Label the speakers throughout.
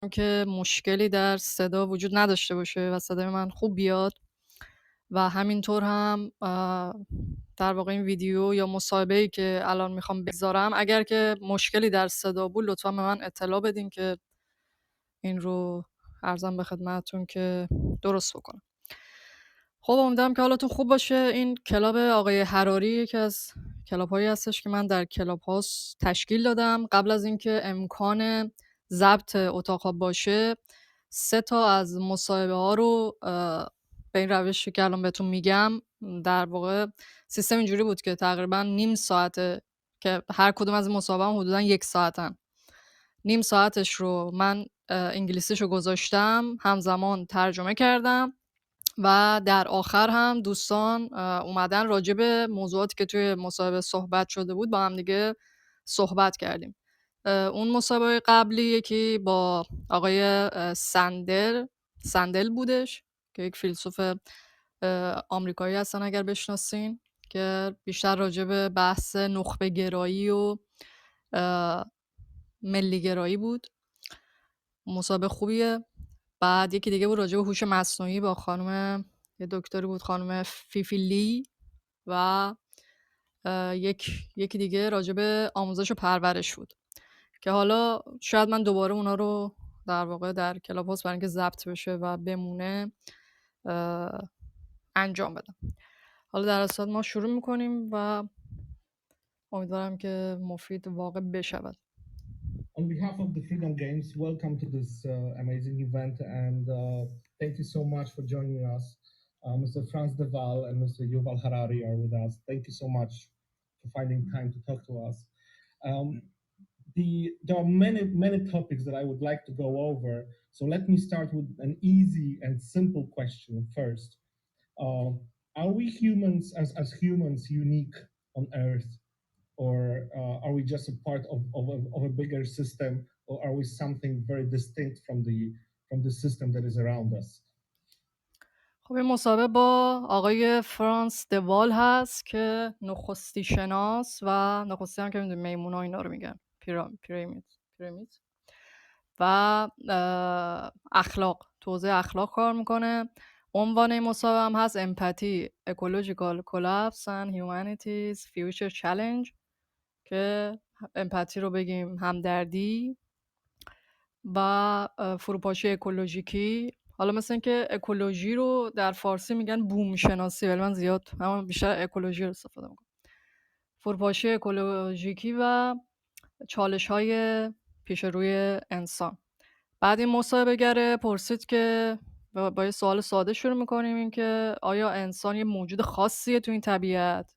Speaker 1: که مشکلی در صدا وجود نداشته باشه و صدای من خوب بیاد و همینطور هم در واقع این ویدیو یا مصاحبه‌ای که الان میخوام بذارم اگر که مشکلی در صدا بود لطفا به من اطلاع بدین که این رو عرضم به خدمتتون که درست بکنم. خب امیدوارم که حالتون خوب باشه. این کلاب آقای هراری یکی از کلاب‌هایی هستش که من در کلاب هاوس تشکیل دادم. قبل از اینکه امکان ضبط اتاق ها باشه 3 تا از مصاحبه ها رو به این روشی که الان بهتون میگم، در واقع سیستم اینجوری بود که تقریبا نیم ساعته که هر کدوم از این مصاحبه هم حدودا 1 ساعتن. نیم ساعتش رو من انگلیسیشو گذاشتم، همزمان ترجمه کردم و در آخر هم دوستان اومدن راجع به موضوعاتی که توی مصاحبه صحبت شده بود با هم دیگه صحبت کردیم. اون مصاحبه قبلی یکی با آقای سندل بودش که یک فیلسوف آمریکایی هستن اگر بشناسین، که بیشتر راجع به بحث نخبه گرایی و ملی گرایی بود. مصاحبه خوبیه. بعد یکی دیگه بود راجع به هوش مصنوعی با خانم، یه دکتری بود خانم فیفی لی، و یکی دیگه راجع به آموزش و پرورش بود که حالا شاید من دوباره اونا رو در واقع در کلاب هاوس برای اینکه ضبط بشه و بمونه انجام بدم. حالا در اصل ما شروع میکنیم و امیدوارم که مفید واقع بشود.
Speaker 2: On behalf of the Freedom Games, welcome to this amazing event, and thank you so much for joining us. Mr. Franz de Waal and Mr. Yuval Harari are with us. Thank you so much for finding time to talk to us. There are many topics that I would like to go over, so let me start with an easy and simple question first. Are we humans, as humans, unique on Earth? Or are we just a part of a bigger system, or are we something very distinct from the system that is around us?
Speaker 1: خب این مصاحبه با آقای فرانس دوال هست که نخستی شناس و نخستی هم که میدونی میمونا اینا رو میگن پیرامید و اخلاق، توزیع اخلاق کار میکنه. عنوان این مصاحبه هم هست امپاتی اکولوژیکال کلاپس and humanity's future challenge، که امپاتی رو بگیم همدردی و فروپاشی اکولوژیکی. حالا مثل این که اکولوژی رو در فارسی میگن بوم شناسی، ولی من زیاد اما بیشتر اکولوژی رو استفاده میکنم. فروپاشی اکولوژیکی و چالش‌های پیش روی انسان. بعد این مصاحبه‌گر پرسید که با یه سوال ساده شروع میکنیم، این که آیا انسان یه موجود خاصیه تو این طبیعت،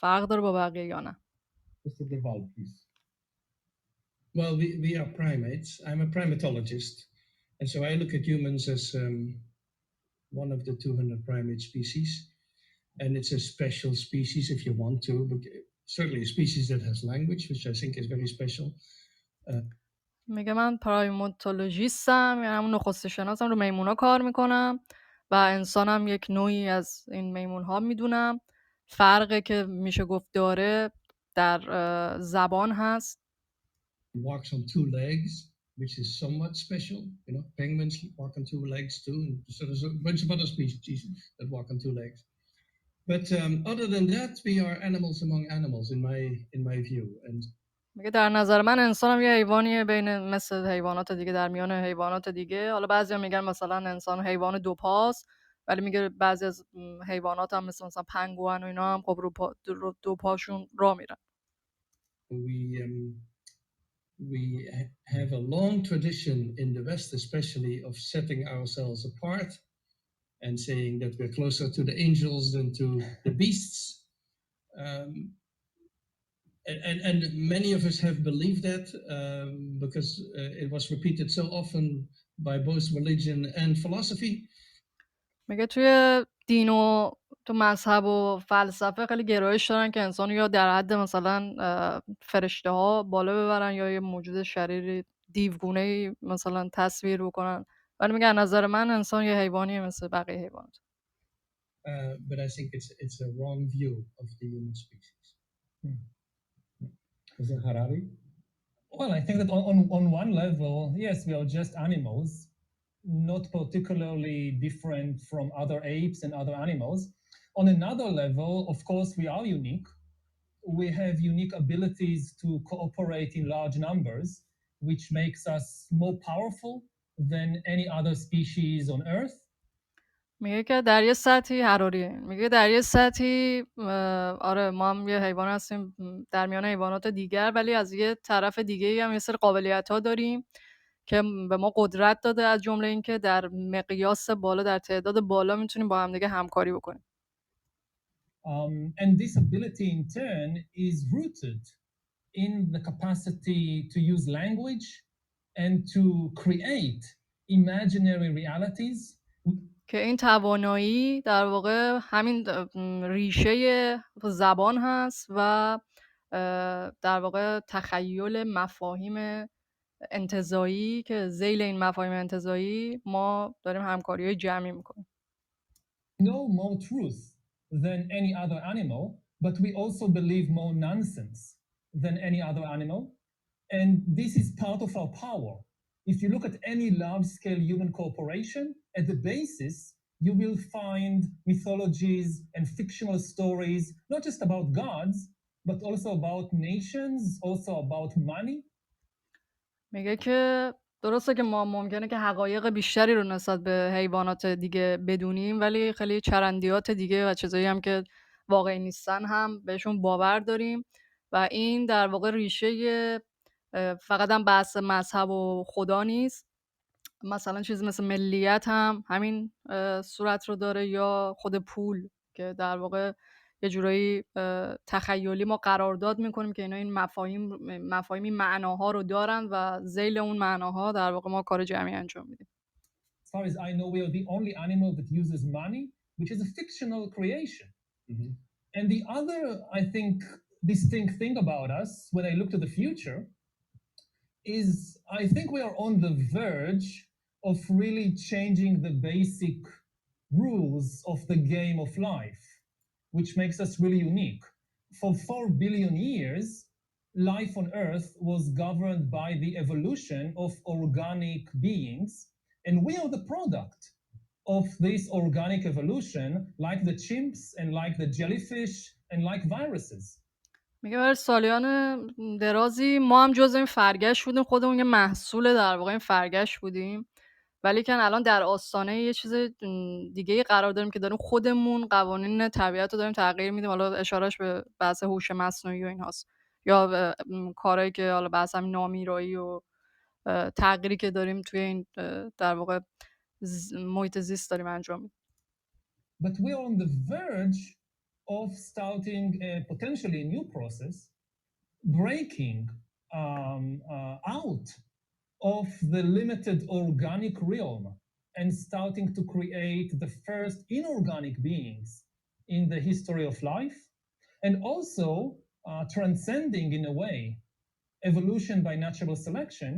Speaker 1: فرق داره با بقیه یا نه؟
Speaker 2: Mr. Deval, please.
Speaker 3: Well, we are primates. I'm a primatologist, and so I look at humans as one of the 200 primate species, and it's a special species if you want to, but certainly a species that has language, which I think is very special.
Speaker 1: میگه من پرایماتولوژیستم، یعنی همون نخسته شناسم، رو میمونا کار میکنم و انسانم یک نوعی از این میمون ها میدونم. فرقی که میشه گفت داره در زبان هست.
Speaker 3: Walks on 2 legs, which is somewhat special. You know, penguins walk on 2 legs too, and so there's a bunch of other species that walk on 2 legs. But other than that, we are animals among animals in my view. And
Speaker 1: میگه در نظر من انسانم یه حیوانیه بین مثل حیوانات دیگه، در میان حیوانات دیگه. حالا بعضیا میگن مثلا انسان حیوان دو پاست، ولی میگه بعضی از حیوانات هم مثلا پنگوئن و اینا هم خب رو دو پاشون راه میرن.
Speaker 3: We have a long tradition in the West, especially, of setting ourselves apart and saying that we're closer to the angels than to the beasts. And many of us have believed that because it was repeated so often by both religion and philosophy.
Speaker 1: میگه توی دین و تو مذهب و فلسفه خیلی گرایش دارن که انسان یا در حد مثلا فرشته ها بالا ببرن یا یه موجود شریری دیوگونه مثلا تصویر بکنن، ولی میگه نظر من انسان یه حیوانیه مثل بقیه حیوانات.
Speaker 3: But I think it's a wrong view of the human species.
Speaker 2: Mr. Harari? Well, I think that on one level, yes, we are just animals, not particularly different from other apes and other animals. On another level, of course, we are unique. We have unique abilities to cooperate in large numbers, which makes us more powerful than any other species on Earth.
Speaker 1: میگه که در یه سطحی هراریه، میگه در یه سطحی آره ما هم یه حیوان هستیم در میان حیوانات دیگر، ولی از یه طرف دیگه هم یه سری قابلیت‌ها داریم که به ما قدرت داده، از جمله این که در مقیاس بالا، در تعداد بالا میتونیم با هم دیگه همکاری بکنیم.
Speaker 2: And this ability in turn is rooted in the capacity to use language and to create imaginary realities.
Speaker 1: که این توانایی در واقع همین ریشه زبان هست و در واقع تخیل مفاهیم انتزاعی که ذیل این مفاهیم انتزاعی ما داریم همکاری‌های جمعی میکنیم.
Speaker 2: Know more truth than any other animal, but we also believe more nonsense than any other animal. And this is part of our power. If you look at any large-scale human corporation, at the basis, you will find mythologies and fictional stories, not just about gods, but also about nations, also about money.
Speaker 1: میگه که درسته که ما ممکنه که حقایق بیشتری رو نسبت به حیوانات دیگه بدونیم، ولی خیلی چرندیات دیگه و چیزایی هم که واقعی نیستن هم بهشون باور داریم و این در واقع ریشه فقط هم بحث مذهب و خدا نیست. مثلا چیزی مثل ملیت هم همین صورت رو داره، یا خود پول که در واقع یه جورایی تخیلی ما قرارداد میکنیم که اینا این مفاهیمی معناها رو دارن و ذیل اون معناها در واقع ما کار جمعی انجام میدیم.
Speaker 2: As far as I know, we are the only animal that uses money, which is a fictional creation. Mm-hmm. And the other, I think, distinct thing about us when I look to the future is I think we are on the verge of really changing the basic rules of the game of life, which makes us really unique. For 4 billion years, life on Earth was governed by the evolution of organic beings, and we are the product of this organic evolution, like the chimps and like the jellyfish and like viruses.
Speaker 1: میگه برای سالیان درازی ما هم جز این فرگشت بودیم، خودمون یه محصول در واقع این فرگشت بودیم، ولی که الان در آستانه یه چیز دیگه قرار داریم که داریم خودمون قوانین طبیعت رو داریم تغییر میدیم. حالا اشارهش به بحث هوش مصنوعی و این هاست، یا کارهایی که حالا بحث همین نامیرایی و تغییری که داریم توی این در واقع محیط زیست داریم انجام میدیم.
Speaker 2: But we are on the verge of starting potentially a new process, breaking out of the limited organic realm and starting to create the first inorganic beings in the history of life, and also transcending, in a way, evolution by natural selection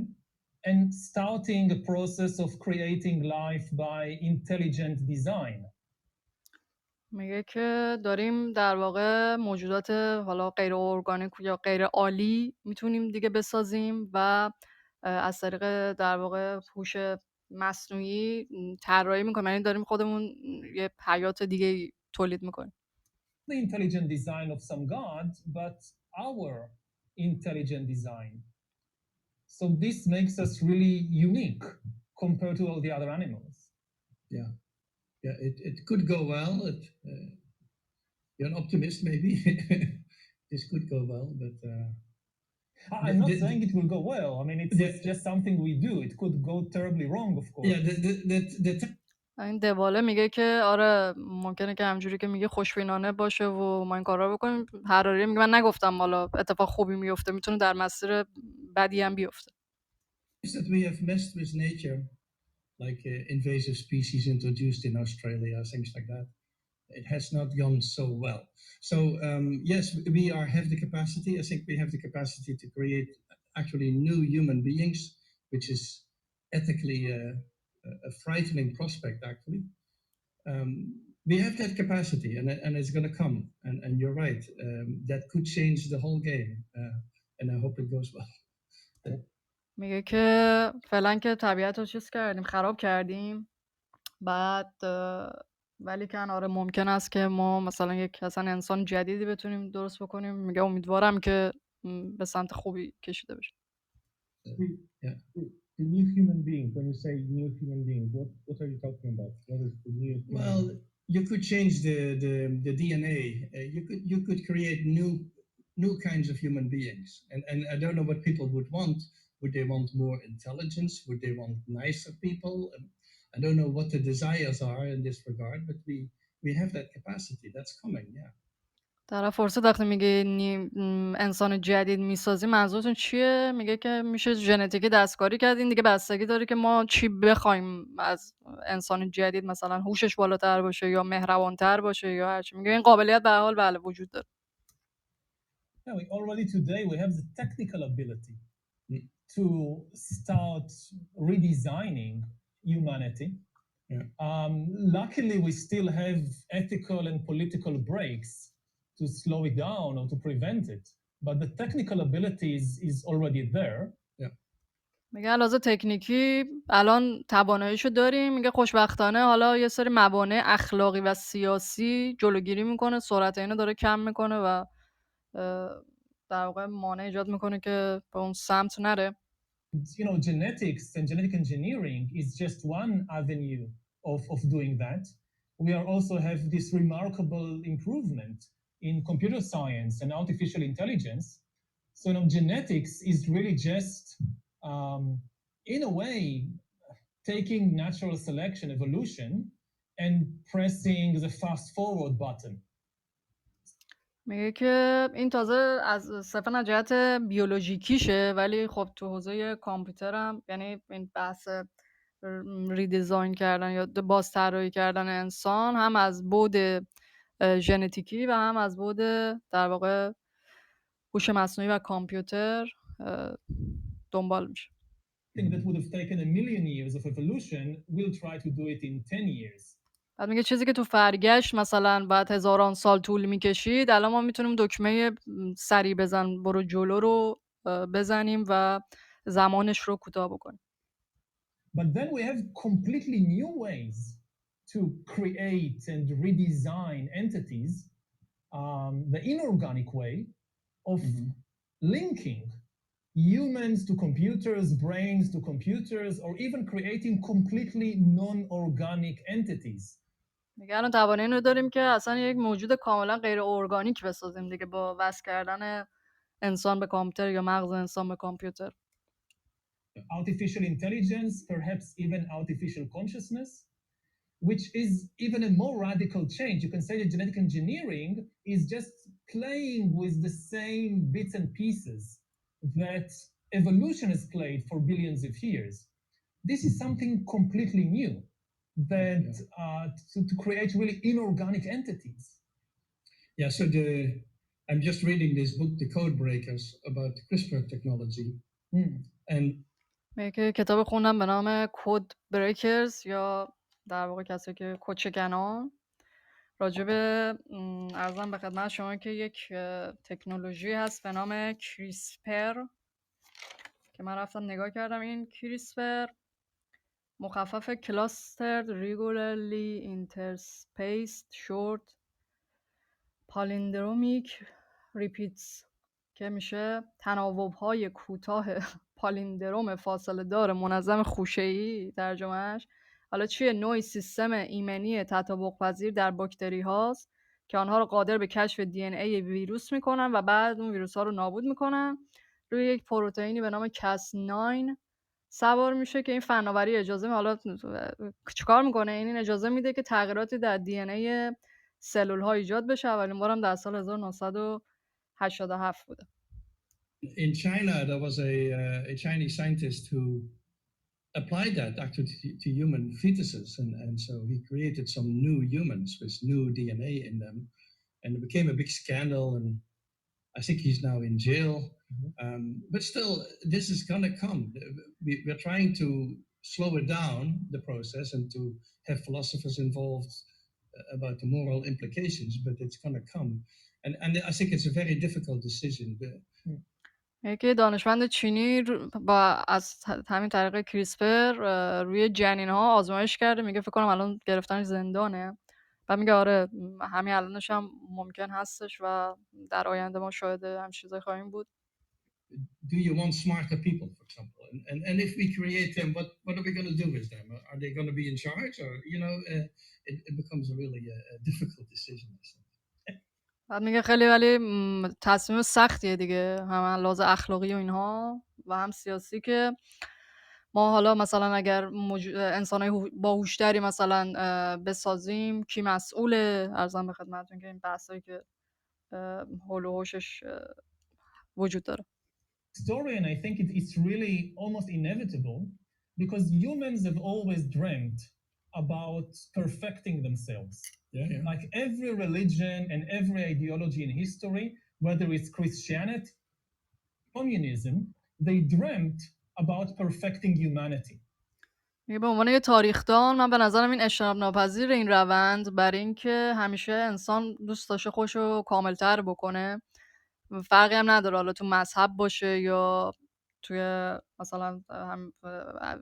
Speaker 2: and starting a process of creating life by intelligent design.
Speaker 1: میگه که داریم در واقع موجودات حالا غیر ارگانیک یا غیر عالی میتونیم دیگه بسازیم و از طریق در واقع هوش مصنوعی طراحی میکنیم، یعنی داریم خودمون یه حیات دیگه تولید میکنیم.
Speaker 2: The intelligent design of some gods, but our intelligent design. So this makes us really unique compared to all the other animals.
Speaker 3: Yeah. Yeah, it could go well. You're an optimist, maybe. This could go well, but
Speaker 2: I'm not saying it will go well. I mean, it's just something we do. It could go terribly wrong, of course.
Speaker 3: Yeah,
Speaker 1: این دواله میگه که آره ممکنه که همجوری که میگه خوشبینانه باشه و ما این کارا رو بکنیم. هراری میگه من نگفتم حالا اتفاق خوبی میفته، میتونه در مسیر بدی هم بیفته.
Speaker 3: that we have messed with nature, like invasive species introduced in Australia, things like that. It has not gone so well. So yes, we have the capacity. I think we have the capacity to create actually new human beings, which is ethically a frightening prospect, actually. We have that capacity, and it's going to come. And you're right, that could change the whole game. And I hope it goes well.
Speaker 1: میگه که فعلا که طبیعت رو چیز کردیم، خراب کردیم، بعد ولی که آره ممکن است که ما مثلا یک اصلا انسان جدیدی بتونیم درست بکنیم. میگه امیدوارم که به سمت خوبی کشیده بشه.
Speaker 2: Yeah. The new human being, when you say new human being, what are you talking about? What is the new human
Speaker 3: Well, you could change the DNA. You could create new kinds of human beings, and I don't know what people would want. Would they want more intelligence? Would they want nicer people? I don't know what the desires are in this regard, but we have that capacity. That's coming. Yeah.
Speaker 1: طرف فرصت وقتی میگه انسان جدید میسازی منظورتون چیه؟ میگه که میشه ژنتیکی دستکاری کرد. این دیگه بستگی داره که ما چی بخوایم از انسان جدید، مثلا هوشش بالاتر باشه یا مهربانتر باشه یا هرچی. میگه این قابلیت به هر حال بله وجود داره.
Speaker 2: Yeah, already today we have the technical ability to start redesigning humanity. Yeah. Luckily, we still have ethical and political breaks to slow it down or to prevent it. But the technical ability is already there. Yeah.
Speaker 1: میگه لحاظ تکنیکی الان تواناییشو داریم. میگه خوشبختانه حالا یه سری موانع اخلاقی و سیاسی جلوگیری میکنه، سرعت اینو داره کم میکنه و در واقع مانع ایجاد میکنه که به اون سمت نره.
Speaker 2: You know, genetics and genetic engineering is just one avenue of doing that. We are also have this remarkable improvement in computer science and artificial intelligence. So, you know, genetics is really just, in a way, taking natural selection, evolution, and pressing the fast forward button.
Speaker 1: میگه که این تازه از صرفا از جهت بیولوژیکیشه، ولی خب تو حوزه کامپیوتر هم، یعنی این بحث ریدیزاین کردن یا باز طراحی کردن انسان، هم از بعد ژنتیکی و هم از بعد در واقع هوش مصنوعی و کامپیوتر دنبال میشه.
Speaker 2: Thing that would have taken 1,000,000 years of evolution, we'll try to do it in 10 years.
Speaker 1: بعد میگه چیزی که تو فرگشت مثلا بعد هزاران سال طول میکشید، الان ما میتونیم دکمه سری بزن برو جلو رو بزنیم و زمانش رو کوتاه بکنیم.
Speaker 2: But then we have completely new ways to create and redesign entities, the inorganic way of linking humans to computers, brains to computers, or even creating completely non-organic entities.
Speaker 1: میگه الان توانایی رو داریم که اصلا یک موجود کاملا غیر ارگانیک بسازیم دیگه با وصل کردن انسان به کامپیوتر یا مغز انسان به کامپیوتر.
Speaker 2: Artificial intelligence, perhaps even artificial consciousness, which is even a more radical change. You can say that genetic engineering is just playing with the same bits and pieces that evolution has played for billions of years. This is something completely new, that to create really inorganic entities.
Speaker 3: Yeah, so I'm just reading this book, The Code Breakers, about CRISPR technology. And
Speaker 1: میگه کتاب خوندم به نام کد بریکرز یا در واقع کسی که کد شکنان، راجع به ارزم به خدمت شما که یک تکنولوژی هست به نام کریسپر که من رفتم نگاه کردم. این کریسپر مخفف Clustered Regularly Interspaced Short Palindromic Repeats که میشه تناوب‌های کوتاه پالیندروم فاصله دار منظم خوشه‌ای. ترجمهش حالا چیه؟ نوعی سیستم ایمنی تطابق پذیر در باکتری هاست که آنها رو قادر به کشف دی ان ای ویروس میکنن و بعد اون ویروس ها رو نابود میکنن. روی یک پروتئینی به نام Cas9 سوار میشه که این فناوری اجازه حالا چیکار میکنه؟ این اجازه میده که تغییراتی در دی ان ای سلول ها ایجاد بشه. اولین بارم در سال 1987 بوده.
Speaker 3: In China, there was a Chinese scientist who applied that actually to human fetuses, and so he created some new humans with new DNA in them, and it became a big scandal, and I think he's now in jail. But still, this is going to come. We're trying to slow it down, the process, and to have philosophers involved about the moral implications, but it's going to come. And I think it's a very difficult decision.
Speaker 1: یکی دانشمند چینی از همین طریق کریسپر روی جنین‌ها آزمایش کرده، میگه فکر کنم الان گرفتنش زندانه. و میگه آره همین الانش هم ممکن هستش و در آینده ما شاهد همین چیزایی خواهیم بود.
Speaker 3: Do you want smarter people, for example? And if we create them, what are we going to do with them? Are they going to be in charge, or it becomes a really difficult decision.
Speaker 1: بعد میگه خیلی ولی تصمیم سختیه دیگه، هم لحاظ اخلاقی و اینها و هم سیاسی، که ما حالا مثلا اگر انسان‌های باهوشتری مثلا بسازیم کی مسئوله؟ ارزم به خدمتتون که این بحثایی که هول و هوشش وجود داره.
Speaker 2: Story, and I think it's really almost inevitable because humans have always dreamt about perfecting themselves. Yeah. Like every religion and every ideology in history, whether it's Christianity, communism, they dreamt about perfecting humanity.
Speaker 1: به عنوان یه تاریخدان من به نظرم این اجتناب ناپذیر این روند برای اینکه همیشه انسان دوست داشته خودشو کاملتر بکنه، فرقی هم نداره حالا تو مذهب باشه یا توی مثلا هم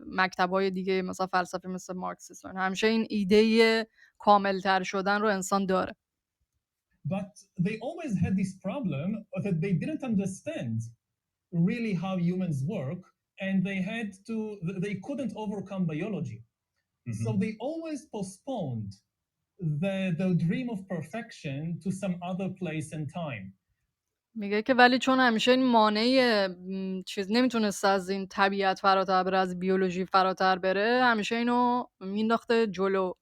Speaker 1: مکتب‌های دیگه مثلا فلسفه مثل مارکسیسم، همیشه این ایده کاملتر شدن رو انسان داره.
Speaker 2: But they always had this problem that they didn't understand really how humans work, and they couldn't overcome biology. Mm-hmm. So they always postponed the dream of perfection to some other place and time.
Speaker 1: میگه که ولی چون همیشه این مانع چیز نمیتونست از این طبیعت فراتر بره، از بیولوژی فراتر بره، همیشه اینو مینداخته جلو.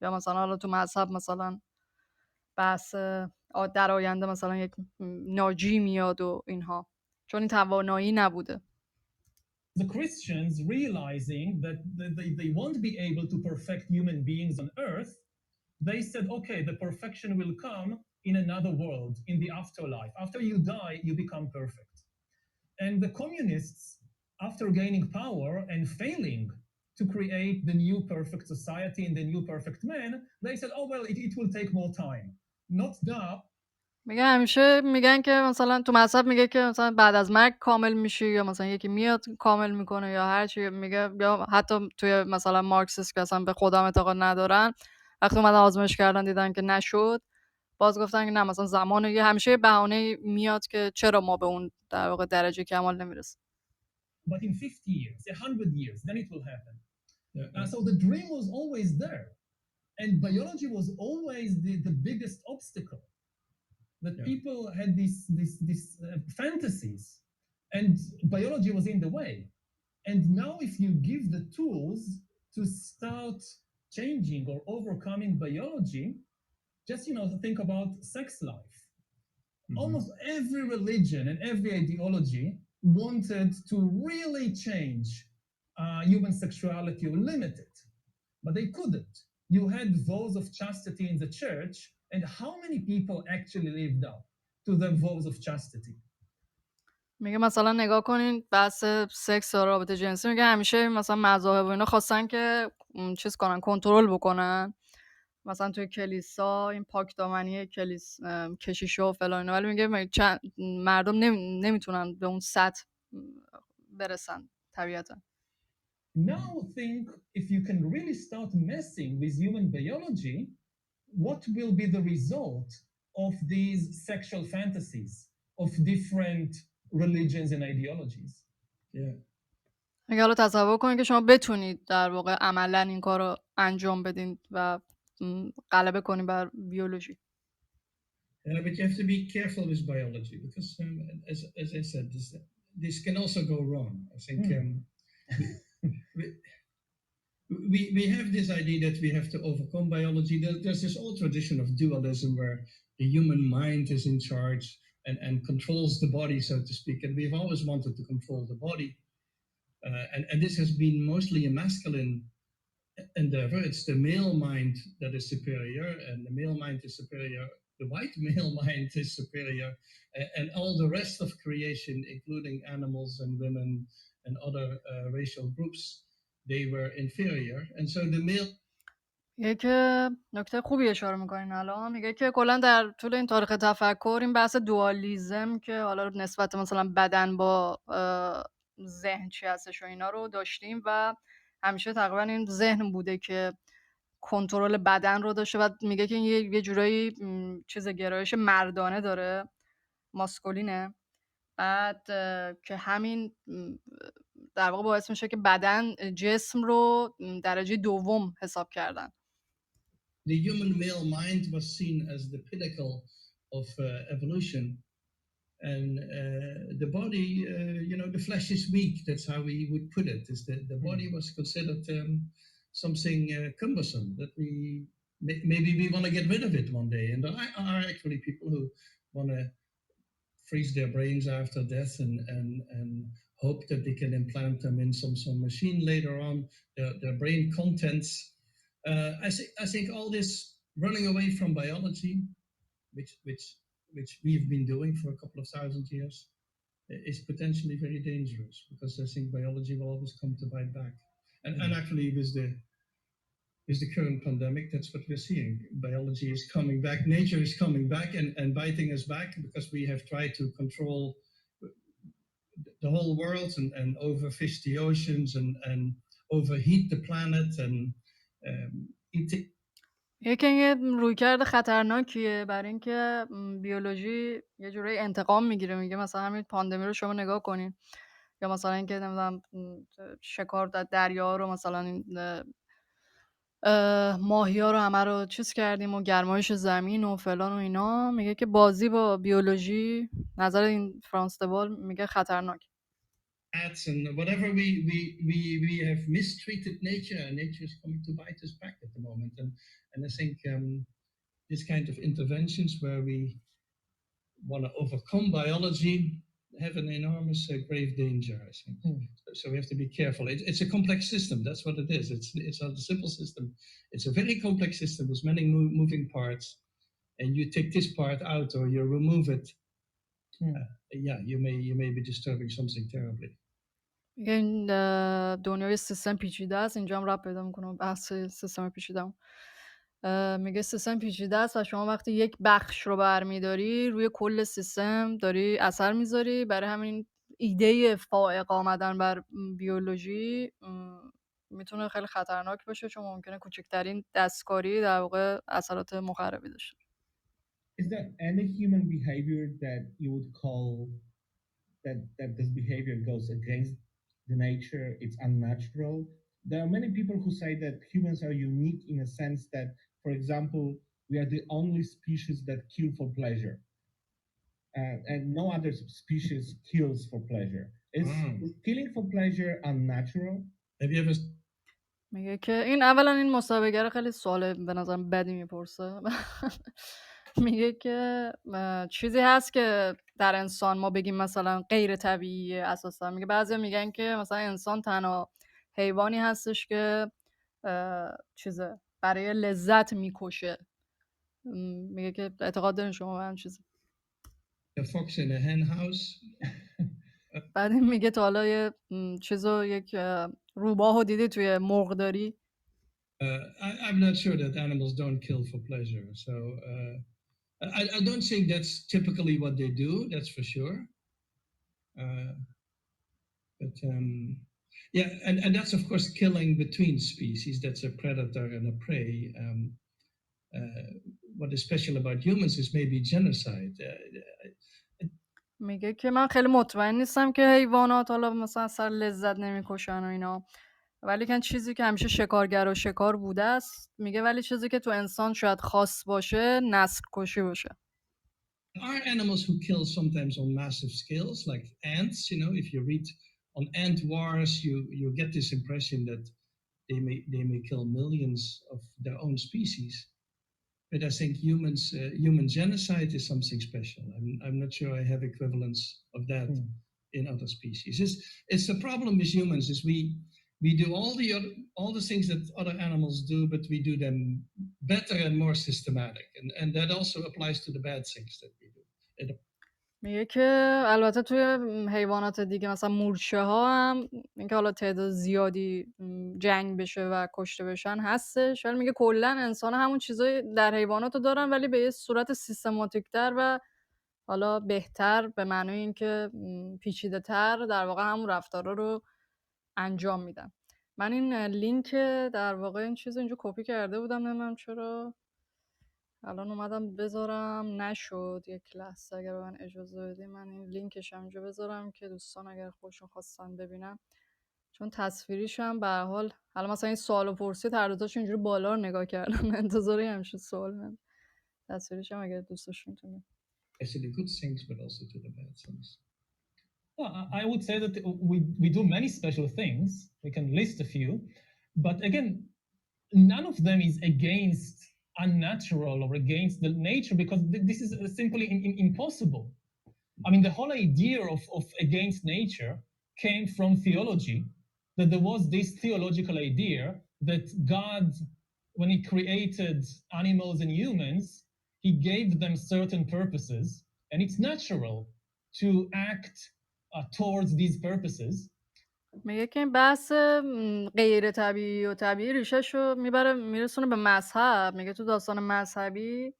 Speaker 1: یا مثلا حالا تو مذهب مثلا بحث در آینده مثلا یک ناجی میاد و اینها، چون این توانایی نبوده.
Speaker 2: The Christians realizing that they won't be able to perfect human beings on earth, they said, okay, the perfection will come in another world, in the afterlife. After you die, you become perfect. And the communists, after gaining power and failing to create the new perfect society and the new perfect man, they said, oh, well, it will take more time. Not that.
Speaker 1: میگه همیشه میگن که مثلا تو مذهب میگه که مثلا بعد از مرگ کامل میشی، یا مثلا یکی میاد کامل میکنه یا هر چی. میگه یا حتی توی مثلا مارکسیست که اصلا به خودم اعتقاد ندارن، وقتی اومدن آزمایش کردن دیدن که نشد، باز گفتن که نه مثلا زمان همیشه بهانه میاد که چرا ما به اون در واقع درجه کمال نمیرسیم.
Speaker 2: But in 50 years, 100 years, then it will happen. Yeah. So the dream was always there. And biology was always the biggest obstacle. That people had these fantasies, and biology was in the way. And now if you give the tools to start changing or overcoming biology, just think about sex life. Mm-hmm. Almost every religion and every ideology wanted to really change human sexuality or limit it, but they couldn't. You had vows of chastity in the church, and how many people actually lived up to the vows of chastity?
Speaker 1: میگه مثلا نگاه کنین بحث سکس و رابطه جنسی، میگه همیشه مثلا مذاهب و اینا خواستن که چیز کنن، کنترل بکنن، مثلا توی کلیسا این پاکدامنی کشیشا و فلان، ولی میگه مردم نمیتونن به اون سطح برسن طبیعتا.
Speaker 2: Now think if you can really start messing with human biology, what will be the result of these sexual fantasies of different religions and ideologies? Yeah.
Speaker 1: اگه حالا تصور کنید که شما بتونید در واقع عملا این کار رو انجام بدین و غلبه کنید بر بیولوژی.
Speaker 3: Yeah, but you have to be careful with biology because, as I said, this can also go wrong. I think we have this idea that we have to overcome biology. There's this old tradition of dualism where the human mind is in charge and controls the body, so to speak. And we've always wanted to control the body. And this has been mostly a masculine endeavor. It's the male mind that is superior, and the male mind is superior. The white male mind is superior, and all the rest of creation, including animals and women and other racial groups, they were inferior. And so the male
Speaker 1: که نکته خوبی اشاره میکنین الان، میگه که کلا در طول این تاریخ تفکر این بحث دوالیزم که حالا نسبت مثلا بدن با ذهن چی هستش و اینا رو داشتیم و همیشه تقریبا این ذهن بوده که کنترل بدن رو داشته و میگه که این یه جورایی چیز گرایش مردانه داره، ماسکولینه. بعد که همین در واقع باعث میشه که بدن جسم رو درجه دوم حساب کردن.
Speaker 3: The human male mind was seen as the pinnacle of evolution, and the body, the flesh is weak. That's how we would put it. Is the body was considered something cumbersome that maybe we want to get rid of it one day. And there are actually people who want to freeze their brains after death and hope that they can implant them in some machine later on. Their brain contents. I think all this running away from biology, which we've been doing for a couple of thousand years, is potentially very dangerous, because I think biology will always come to bite back. And actually, with the current pandemic, that's what we're seeing. Biology is coming back, nature is coming back and biting us back, because we have tried to control the whole world and overfish the oceans and overheat the planet and
Speaker 1: یکی یه رویکرد خطرناکیه، برای اینکه بیولوژی یه جورایی انتقام میگیره. میگه مثلا همین پاندمی رو شما نگاه کنین، یا مثلا اینکه نمیدونم شکار در دریا رو مثلا این ماهیا رو همه رو چیز کردیم و گرمایش زمین و فلان و اینا. میگه که بازی با بیولوژی، نظر این فرانس دوال، میگه خطرناک.
Speaker 3: And whatever we have mistreated nature, and nature is coming to bite us back at the moment. And I think this kind of interventions where we want to overcome biology have an enormous grave danger, I think. So we have to be careful. It's a complex system. That's what it is. It's not a simple system. It's a very complex system with many moving parts. And you take this part out or you remove it, you may be disturbing something terribly.
Speaker 1: این دنیای سیستم پیچیده است. اینجا هم رب پیدا میکنم بحث سیستم پیچیده. میگه سیستم پیچیده است و شما وقتی یک بخش رو برمیداری روی کل سیستم داری اثر میذاری. برای همین ایده فائق آمدن بر بیولوژی میتونه خیلی خطرناک باشه، چون ممکنه کوچکترین دستکاری در واقع اثرات مخربی داشته.
Speaker 2: Is there any human behavior that you would call that this behavior goes against the nature, it's unnatural? There are many people who say that humans are unique in a sense that, for example, we are the only species that kill for pleasure. And no other species kills for pleasure. Is killing for pleasure unnatural?
Speaker 3: Have you ever
Speaker 1: میگه که این اولا این مسابقه خیلی سوال به نظرم بدی میپرسه. میگه که چیزی هست که در انسان ما بگیم مثلا غیر طبیعیه اساسا. میگه بعضی میگن که مثلا انسان تنها حیوانی هستش که چیزه برای لذت میکشه. میگه که اعتقاد دارین شما به هم چیزی؟
Speaker 3: a fox in a hen house?
Speaker 1: بعد میگه تا حالا یه چیزو یک روباهو دیدی توی مرغداری؟
Speaker 3: I'm not sure that animals don't kill for pleasure. So I don't think that's typically what they do. That's for sure. But yeah, and that's of course killing between species. That's a predator and a prey. What is special about humans is maybe genocide.
Speaker 1: میگه که من خیلی مطمئن نیستم که حیوانات حالا مثلا سر لذت نمیکشن و اینا، ولی که چیزی که همیشه شکارگر و شکار بوده است. میگه ولی چیزی که تو انسان شاید خاص باشه نسل کشی باشه.
Speaker 3: There are animals who kill sometimes on massive scales, like ants. If you read on ant wars, you get this impression that they may kill millions of their own species. But I think human genocide is something special. I'm not sure I have equivalents of that in other species. It's the problem with humans is we do all the things that other animals do, but we do them better and more systematic. And that also applies to the bad things that we do.
Speaker 1: میگه که البته توی حیوانات دیگه مثلا مورچه ها هم اینکه حالا تعداد زیادی جنگ بشه و کشته بشن هستش، ولی میگه کلا انسان همون چیزای در حیوانات رو دارن ولی به یه صورت سیستماتیک تر و حالا بهتر، به معنی اینکه پیچیده تر در واقع همون رفتارا رو انجام میدن. من این لینک در واقع این چیز اینجا کپی کرده بودم، نمیدونم چرا الان اومدم بذارم نشد. یک لحظه اگر به من اجازه بدی من این لینکش هم اینجا بذارم که دوستان اگر خودشون خواستن ببینن، چون تصویریش هم به هر حال حالا مثلا این سوالو پرسید هر دوتاشون اینجوری بالا رو نگاه کردم انتظاری همشه سوال من تصویریش هم اگر دوست داشتین تو
Speaker 3: To the good things, but also to the bad things.
Speaker 4: Well, I would say that we do many special things. We can list a few, but again, none of them is against unnatural or against the nature, because this is simply impossible. I mean, the whole idea of against nature came from theology, that there was this theological idea that God, when he created animals and humans, he gave them certain purposes, and it's natural to act towards these purposes.
Speaker 1: میگه که این بحث غیر طبیعی و طبیعی ریشه‌شو میرسونه به مذهب. میگه تو داستان مذهبی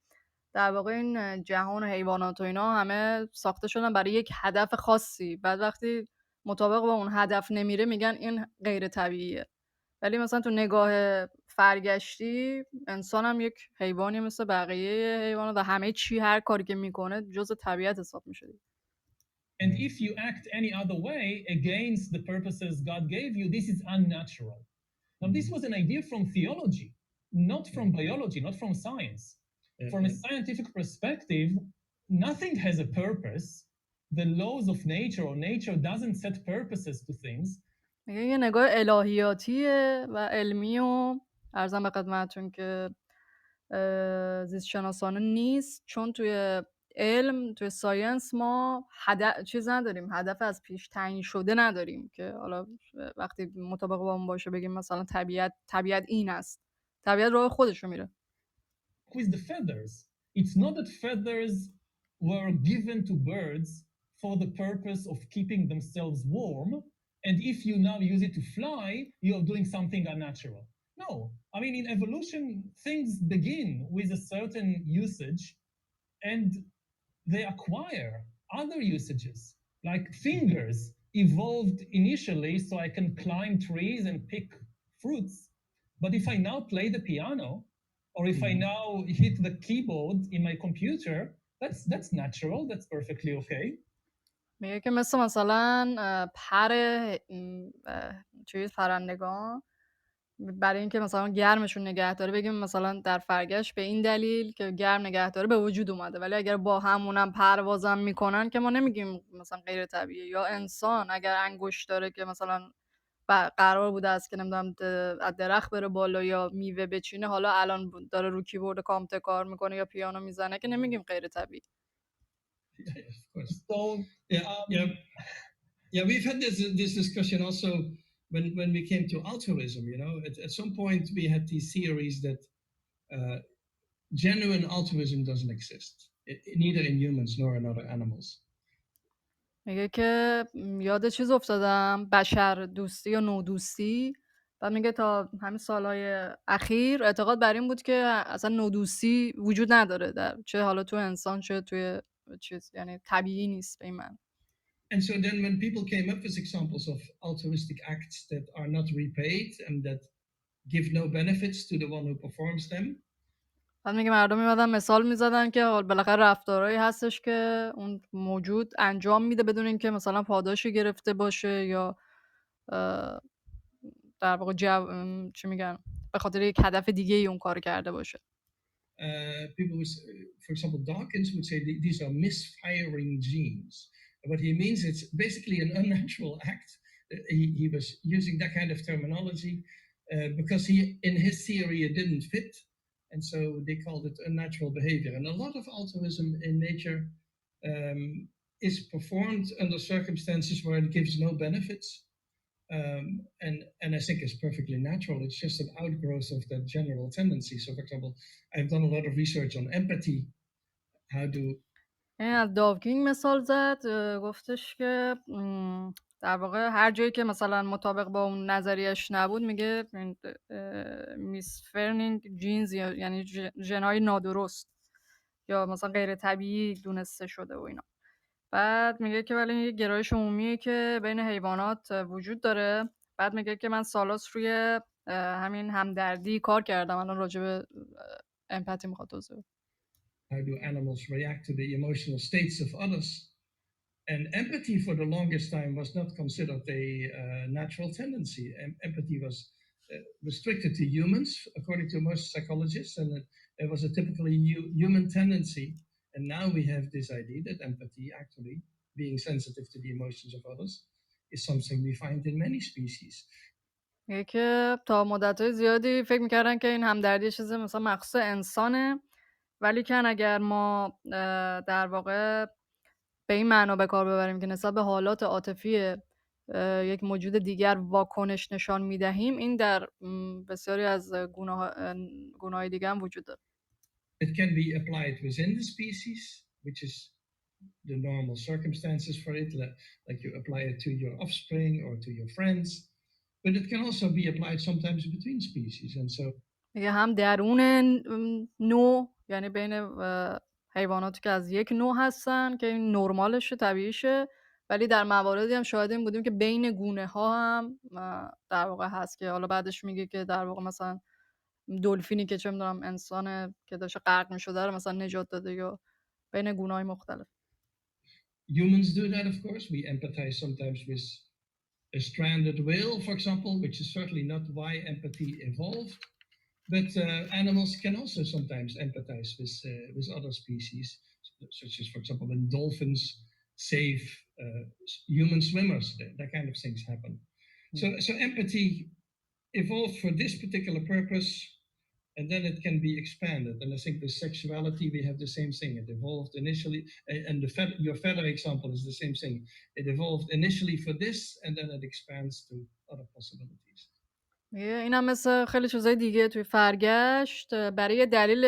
Speaker 1: در واقع این جهان و حیوانات و اینا همه ساخته شدن برای یک هدف خاصی، بعد وقتی مطابق با اون هدف نمیره میگن این غیر طبیعیه. ولی مثلا تو نگاه فرگشتی انسان هم یک حیوانی مثل بقیه حیوانات و همه چی هر کاری که میکنه جزء طبیعت حساب میشه.
Speaker 4: And if you act any other way against the purposes God gave you, this is unnatural. Now, this was an idea from theology, not from biology, not from science. From a scientific perspective, nothing has a purpose. The laws of nature or nature doesn't set purposes to things.
Speaker 1: میگه یه نگاه الهیاتیه و علمی و عرضم به خدمتتون که زیست شناسانه نیست، چون توی علم توی ساینس ما چیز نداریم، هدف از پیش تعیین شده نداریم که حالا وقتی مطابق با اون باشه بگیم مثلا طبیعت این است. طبیعت راه خودشو میره.
Speaker 4: With the feathers, it's not that feathers were given to birds for the purpose of keeping themselves warm, and if you now use it to fly, you're doing something unnatural. No, I mean, in evolution, things begin with a certain usage, and they acquire other usages. Like fingers evolved initially so I can climb trees and pick fruits. But if I now play the piano, or if I now hit the keyboard in my computer, that's natural, that's perfectly okay.
Speaker 1: میگه که مثلا چیز پرندگان برای اینکه مثلا گرمشون نگه داره بگیم مثلا در فرگشت به این دلیل که گرم نگه داره به وجود اومده، ولی اگر با همونم پروازم میکنن که ما نمیگیم مثلا غیر طبیعیه. یا انسان اگر انگشت داره که مثلا قرار بوده است که نمیدونم از درخت بره بالا یا میوه بچینه، حالا الان داره رو کیبورد کامپیوتر کار میکنه یا پیانو میزنه، که نمیگیم غیر طبیعی.
Speaker 3: Yeah, of course. So, yeah, we've had this discussion also when we came to altruism. You know, at some point we had these theories that genuine altruism doesn't exist, neither in humans nor in other animals.
Speaker 1: میگه که یاد چیز افتادم، بشر دوستی یا نودوستی. و میگه تا همین سالهای اخیر اعتقاد بر این بود که اصلا نودوستی وجود نداره، در چه حالا تو انسان چه توی چیز، یعنی طبیعی نیست به این معنی.
Speaker 3: And so then when people came up with examples of altruistic acts that are not repaid and that give no benefits to the one who performs them.
Speaker 1: بعد میگه مردم میمدن مثال میزدن که بالاخره رفتارهایی هستش که اون موجود انجام میده بدون اینکه مثلا پاداشی گرفته باشه یا در واقع چی میگن به خاطر یک هدف دیگه ای اون کار کرده باشه.
Speaker 3: People would, for example, Dawkins would say these are misfiring genes. What he means, it's basically an unnatural act. He was using that kind of terminology because in his theory it didn't fit, and so they called it unnatural behavior. And a lot of altruism in nature is performed under circumstances where it gives no benefits. And I think it's perfectly natural. It's just an outgrowth of that general tendency. So, for example, I've done a lot of research on empathy. How do
Speaker 1: این از داوکینگ مثال زد، گفتش که در واقع هر جایی که مثلا مطابق با اون نظریش نبود میگه میسفرنینگ جینز، یعنی ژن‌های نادرست یا مثلا غیر طبیعی دونسته شده و اینا. بعد میگه که ولی یه گرایش عمومیه که بین حیوانات وجود داره. بعد میگه که من سالاس روی همین همدردی کار کردم. الان راجع به امپاتی میخواد توضیح بده.
Speaker 3: How do animals react to the emotional states of others? And empathy for the longest time was not considered a natural tendency. Empathy was restricted to humans, according to most psychologists, and it was a typically human tendency. And now we have this idea that empathy, actually being sensitive to the emotions of others, is something we find in many species.
Speaker 1: میگه که تا مدت‌های زیادی فکر میکردن که این همدردی چیزی مثلا مخصوص انسانه، ولی کن اگر ما در واقع به این معنا به کار ببریم که نسبت به حالات عاطفی یک موجود دیگر واکنش نشان میدهیم، این در بسیاری از گونه‌های دیگه هم وجود داره.
Speaker 3: It can be applied within the species, which is the normal circumstances for it, like you apply it to your offspring or to your friends, but it can also be applied sometimes between species. And so
Speaker 1: میگه هم درون نوع، یعنی بین حیواناتی که از یک نوع هستن که این نرمالشه، طبیعیشه، ولی در مواردی هم شاهد این بودیم که بین گونه ها هم در واقع هست که حالا بعدش میگه که در واقع مثلا دلفینی که چه میدونم انسان که داشته غرق میشده رو مثلا نجات داده، یا بین گونه های مختلف.
Speaker 3: humans do that, of course. We empathize sometimes with a stranded whale, for example, which is certainly not why empathy evolved. But animals can also sometimes empathize with other species, such as, for example, when dolphins save human swimmers, that kind of things happen. So empathy evolved for this particular purpose, and then it can be expanded. And I think with sexuality, we have the same thing. It evolved initially, and your feather example is the same thing. It evolved initially for this, and then it expands to other possibilities.
Speaker 1: این هم مثل خیلی چیزای دیگه توی فرگشت برای دلیل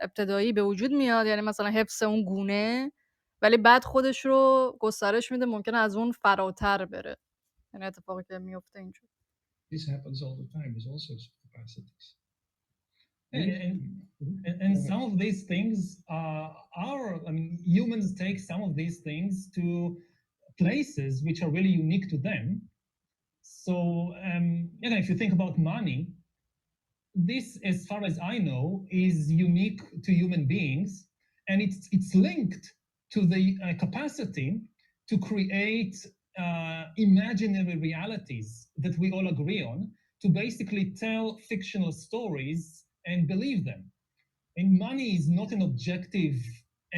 Speaker 1: ابتدایی به وجود میاد، یعنی مثلا حفظ اون گونه، ولی بعد خودش رو گسترش میده، ممکنه از اون فراتر بره. این اتفاقی که میفته اینجور.
Speaker 3: This happens all the time with all sorts of capacities.
Speaker 4: And some of these things humans take some of these things to places which are really unique to them. So, if you think about money, this, as far as I know, is unique to human beings, and it's linked to the capacity to create imaginary realities that we all agree on, to basically tell fictional stories and believe them. And money is not an objective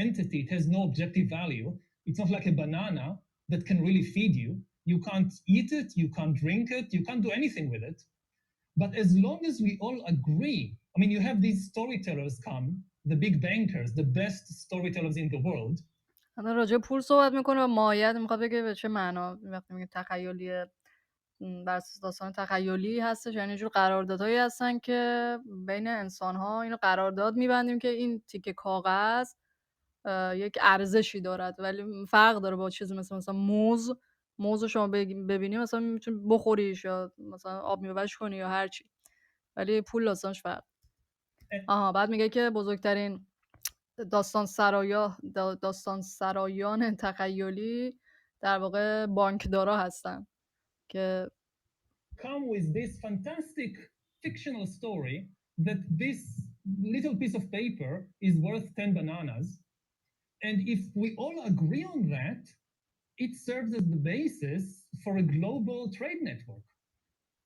Speaker 4: entity. It has no objective value. It's not like a banana that can really feed you. You can't eat it, you can't drink it, you can't do anything with it. But as long as we all agree, you have these storytellers come, the big bankers, the best storytellers in the world.
Speaker 1: الان راجع به پول صحبت میکنه و ماهیت میخواد بگه به چه معنا وقتی میگه تخیلیه، بر اساس داستان تخیلی هستش، یعنی جور قراردادهایی هستن که بین انسان‌ها اینو قرارداد می‌بندیم که این تیکه کاغذ یک ارزشی دارد، ولی فرق داره با چیزی مثلا موز رو شما ببینی مثلا میتونی بخوریش یا مثلا آب میوه‌اش کنی یا هر چی، ولی پول داستانش فرق. بعد میگه که بزرگترین داستان سرایان تخیلی در واقع بانکدارا هستن که
Speaker 4: come with this fantastic fictional story that this little piece of paper is worth 10 bananas. And if we all agree on that, it serves as the basis for a global trade network.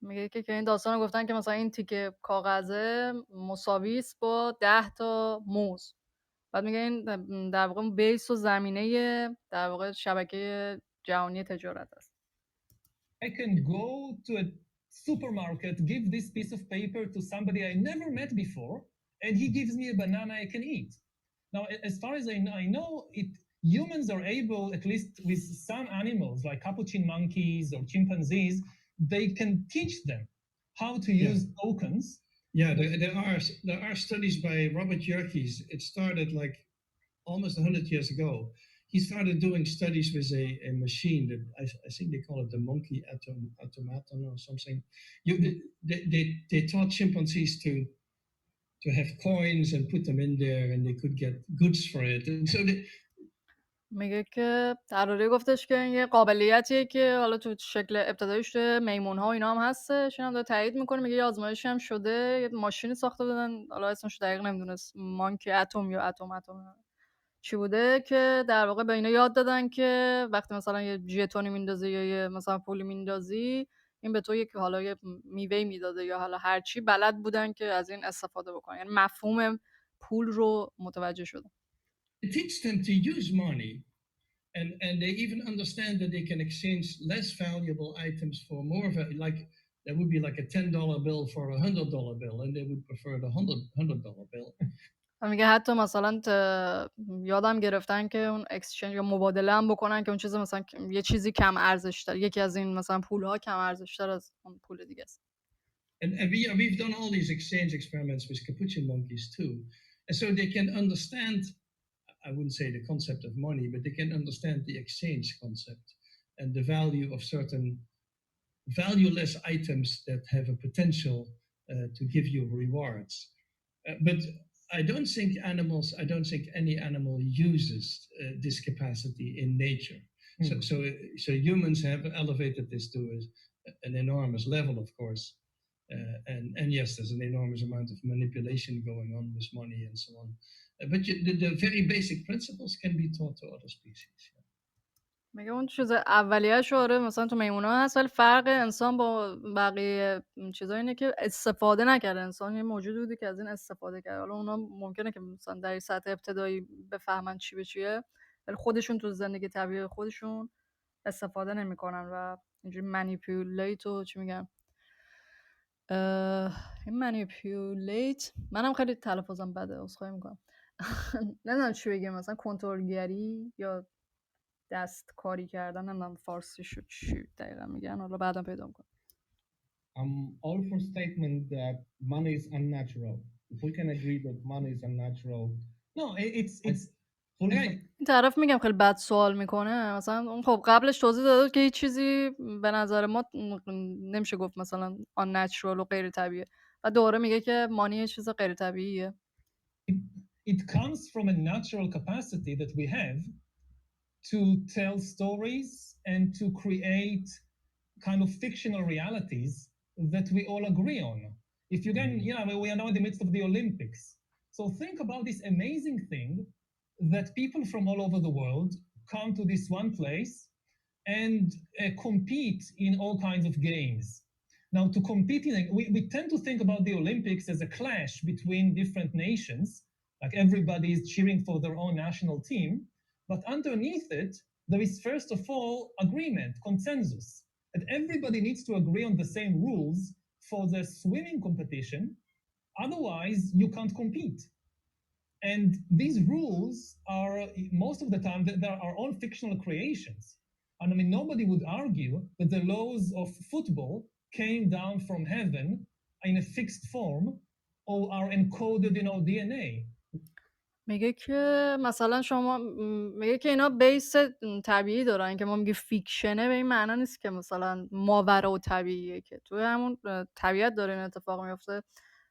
Speaker 1: میگه که این داستان رو گفتن که مثلا این تیکه کاغذه مساوی است با 10 تا موز. بعد میگه این در واقع بیس و زمینه در واقع شبکه جهانی تجارت است.
Speaker 4: I can go to a supermarket, give this piece of paper to somebody I never met before, and he gives me a banana I can eat. Now, as far as I know, humans are able, at least with some animals like capuchin monkeys or chimpanzees, they can teach them how to use tokens.
Speaker 3: Yeah, there are studies by Robert Yerkes. It started like almost 100 years ago, he started doing studies with a machine that I think they call it the monkey automaton or something. They taught chimpanzees to have coins and put them in there, and they could get goods for it. And so
Speaker 1: میگه که هراری گفتش که این یه قابلیتیه که حالا تو شکل ابتداییش تو میمون‌ها و اینا هم هستش، این هم داره تایید میکنه. میگه یه آزمایشی هم شده، یه ماشینی ساخته بودن، حالا اسمش دقیق نمیدونست، مانکی اتم یا اتم چی بوده، که در واقع به اینا یاد دادن که وقتی مثلا یه ژتونی میندازی یا یه مثلا پولی میندازی، این به تو یک حالا یه میوه میداده یا حالا هر چی، بلد بودن که از این استفاده بکنن، یعنی مفهوم پول رو متوجه شدن.
Speaker 3: it teaches them to use money, and they even understand that they can exchange less valuable items for more like there would be like a $10 bill for a $100 bill, and they would prefer the $100 bill.
Speaker 1: میگه حتی مثلا یادم گرفتن که اون اکسچنج یا مبادله هم بکنن که اون چیز مثلا یه چیزی کم ارزش تر، یکی از این مثلا پول‌ها کم ارزش تر از اون پول دیگه است.
Speaker 3: And we've done all these exchange experiments with capuchin monkeys too, and so they can understand, I wouldn't say the concept of money, but they can understand the exchange concept and the value of certain valueless items that have a potential to give you rewards. But I don't think any animal uses this capacity in nature. So humans have elevated this to an enormous level, of course. And yes, there's an enormous amount of manipulation going on with money and so on. But the very basic principles can be taught to other species.
Speaker 1: میگه اون چیز اولیه‌اش آره مثلا تو میمونا هست، ولی فرق انسان با بقیه چیزا اینه که استفاده نکرده. انسان یه موجود بودی که از این استفاده کرد. حالا اونا ممکنه که مثلا در سطح ابتدایی بفهمن چی به چیه، ولی خودشون تو زندگی طبیعی خودشون استفاده نمیکنن و اینجوری منیپیولیت و چی میگن این منیپیولیت، منم خیلی تلفظم بده، عذرخواهی میکنم. نمیدونم چی بگم، مثلا کنترلگری یا دستکاری کردن، نمیدونم فارسی شد چی دقیقا میگن، حالا بعدم پیدا میکنم.
Speaker 2: I'm all for statement that money is unnatural. If we can agree that money is unnatural.
Speaker 4: No, it's
Speaker 1: این طرف میگم خیلی بد سوال میکنه، مثلا اون خب قبلش توضیح داده که هیچ چیزی به نظر ما نمیشه گفت مثلا unnatural و غیر طبیعیه، و دوره میگه که مانی یه چیز غیر طبیعیه.
Speaker 4: it comes from a natural capacity that we have to tell stories and to create kind of fictional realities that we all agree on. If you can, we are now in the midst of the Olympics. So think about this amazing thing that people from all over the world come to this one place and compete in all kinds of games. Now, to compete in, we tend to think about the Olympics as a clash between different nations, like everybody is cheering for their own national team, but underneath it, there is first of all agreement, consensus, that everybody needs to agree on the same rules for the swimming competition, otherwise you can't compete. And these rules are, most of the time, they're our own fictional creations. And I mean, nobody would argue that the laws of football came down from heaven in a fixed form or are encoded in our DNA.
Speaker 1: میگه که مثلا شما میگه که اینا بیس طبیعی دارن، که ما میگه فیکشنه به این معنا نیست که مثلا ماورا و طبیعیه، که توی همون طبیعت داره این اتفاق میفته.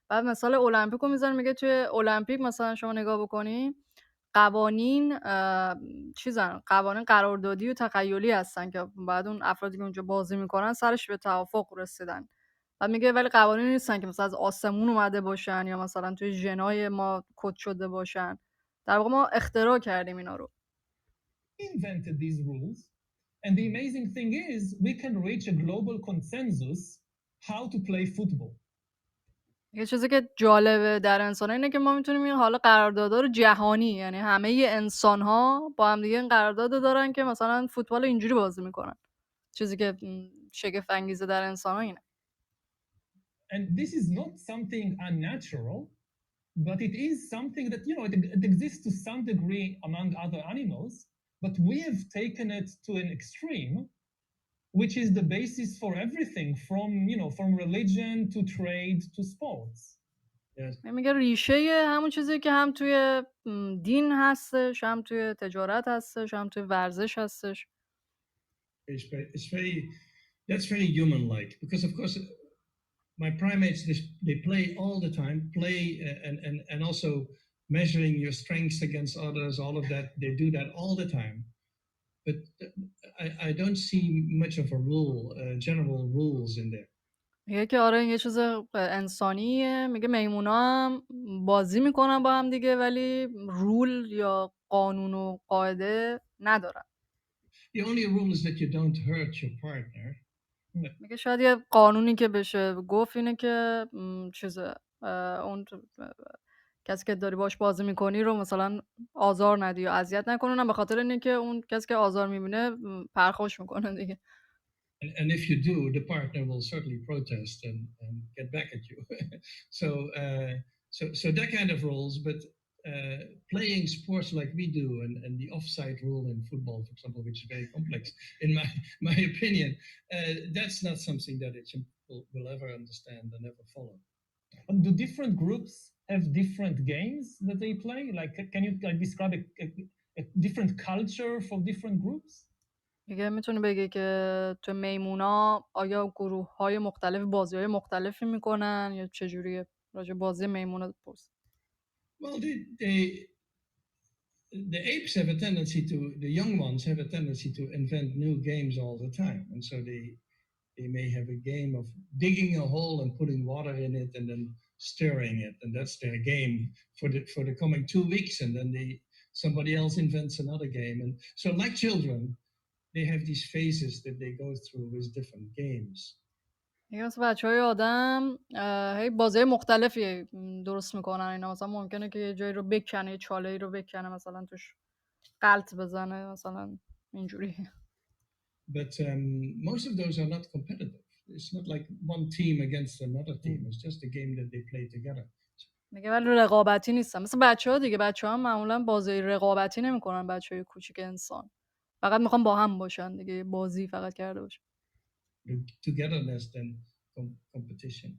Speaker 1: بعد مثال المپیک رو میذاره، میگه توی المپیک مثلا شما نگاه بکنی قوانین قوانین قراردادی و تخیلی هستن که بعد اون افرادی که اونجا بازی میکنن سرش به توافق رسیدن. بعد میگه ولی قوانین نیستن که مثلا از آسمون اومده باشن یا مثلا توی ژنای ما کد شده باشن. در واقع ما اختراع کردیم اینا رو.
Speaker 4: Invented these rules, and the amazing thing is we can reach a global consensus how to play football.
Speaker 1: یه چیزی که جالبه در انسان اینه که ما میتونیم این حالا قراردادها رو جهانی، یعنی همه انسان ها با هم دیگه این قرارداد دارن که مثلا فوتبال اینجوری بازی میکنن. چیزی که شگفت انگیزه در انسان ها اینه.
Speaker 4: And this is not something unnatural, but it is something that, it exists to some degree among other animals, but we have taken it to an extreme, which is the basis for everything from religion to trade to sports.
Speaker 3: Yes.
Speaker 1: میگه ریشه همون چیزی که هم توی دین هستش، هم توی تجارت هستش، هم توی ورزش هستش.
Speaker 3: That's very human-like, because of course my primates, they play all the time, and also measuring your strengths against others, all of that, they do that all the time. But I don't see much of a rule, general rules in there.
Speaker 1: میگه که آره این یه چیز انسانیه. میگه میمونا هم بازی میکنن با هم دیگه ولی رول یا قانون و قاعده ندارن.
Speaker 3: The only rule is that you don't hurt your partner.
Speaker 1: میگه شاید یه قانونی که بشه گفت اینه که چیزه اون کسی که داری باش بازی میکنی رو مثلا آزار ندی یا اذیت نکنی، اونم به خاطر اینه که اون کسی که آزار میبینه پرخوش میکنه دیگه.
Speaker 3: And if you do, the partner will certainly protest and get back at you. So that kind of rules, but playing sports like we do, and the offside rule in football, for example, which is very complex, in my opinion, that's not something that it will ever understand and ever follow.
Speaker 4: Do different groups have different games that they play? Like, can you describe a different culture for different groups?
Speaker 1: میگه میتونی بگی که تو میمونا آیا گروه‌های مختلف بازی‌های مختلفی میکنن یا چجوریه؟ راجع بازی میمونا پرس.
Speaker 3: Well, the apes have a tendency to, the young ones have a tendency to invent new games all the time. And so they may have a game of digging a hole and putting water in it and then stirring it. And that's their game for the coming 2 weeks. And then somebody else invents another game. And so like children, they have these phases that they go through with different games.
Speaker 1: میگه مثلا بچهای آدم هی بازی مختلفی درست میکنن. اینا مثلا ممکنه که یه جایی رو بکنه، یه چاله‌ای رو بکنه، مثلا توش غلط بزنه، مثلا اینجوری.
Speaker 3: But most of those are not competitive. It's not like one team against another team. It's just a game that they play together.
Speaker 1: میگه ولی رقابتی نیستن مثل بچه‌ها دیگه. بچه‌ها معمولا بازی رقابتی نمیکنن. بچه‌های کوچیک انسان فقط میخوان با هم باشن دیگه، بازی فقط کرده باشن.
Speaker 3: Togetherness than competition.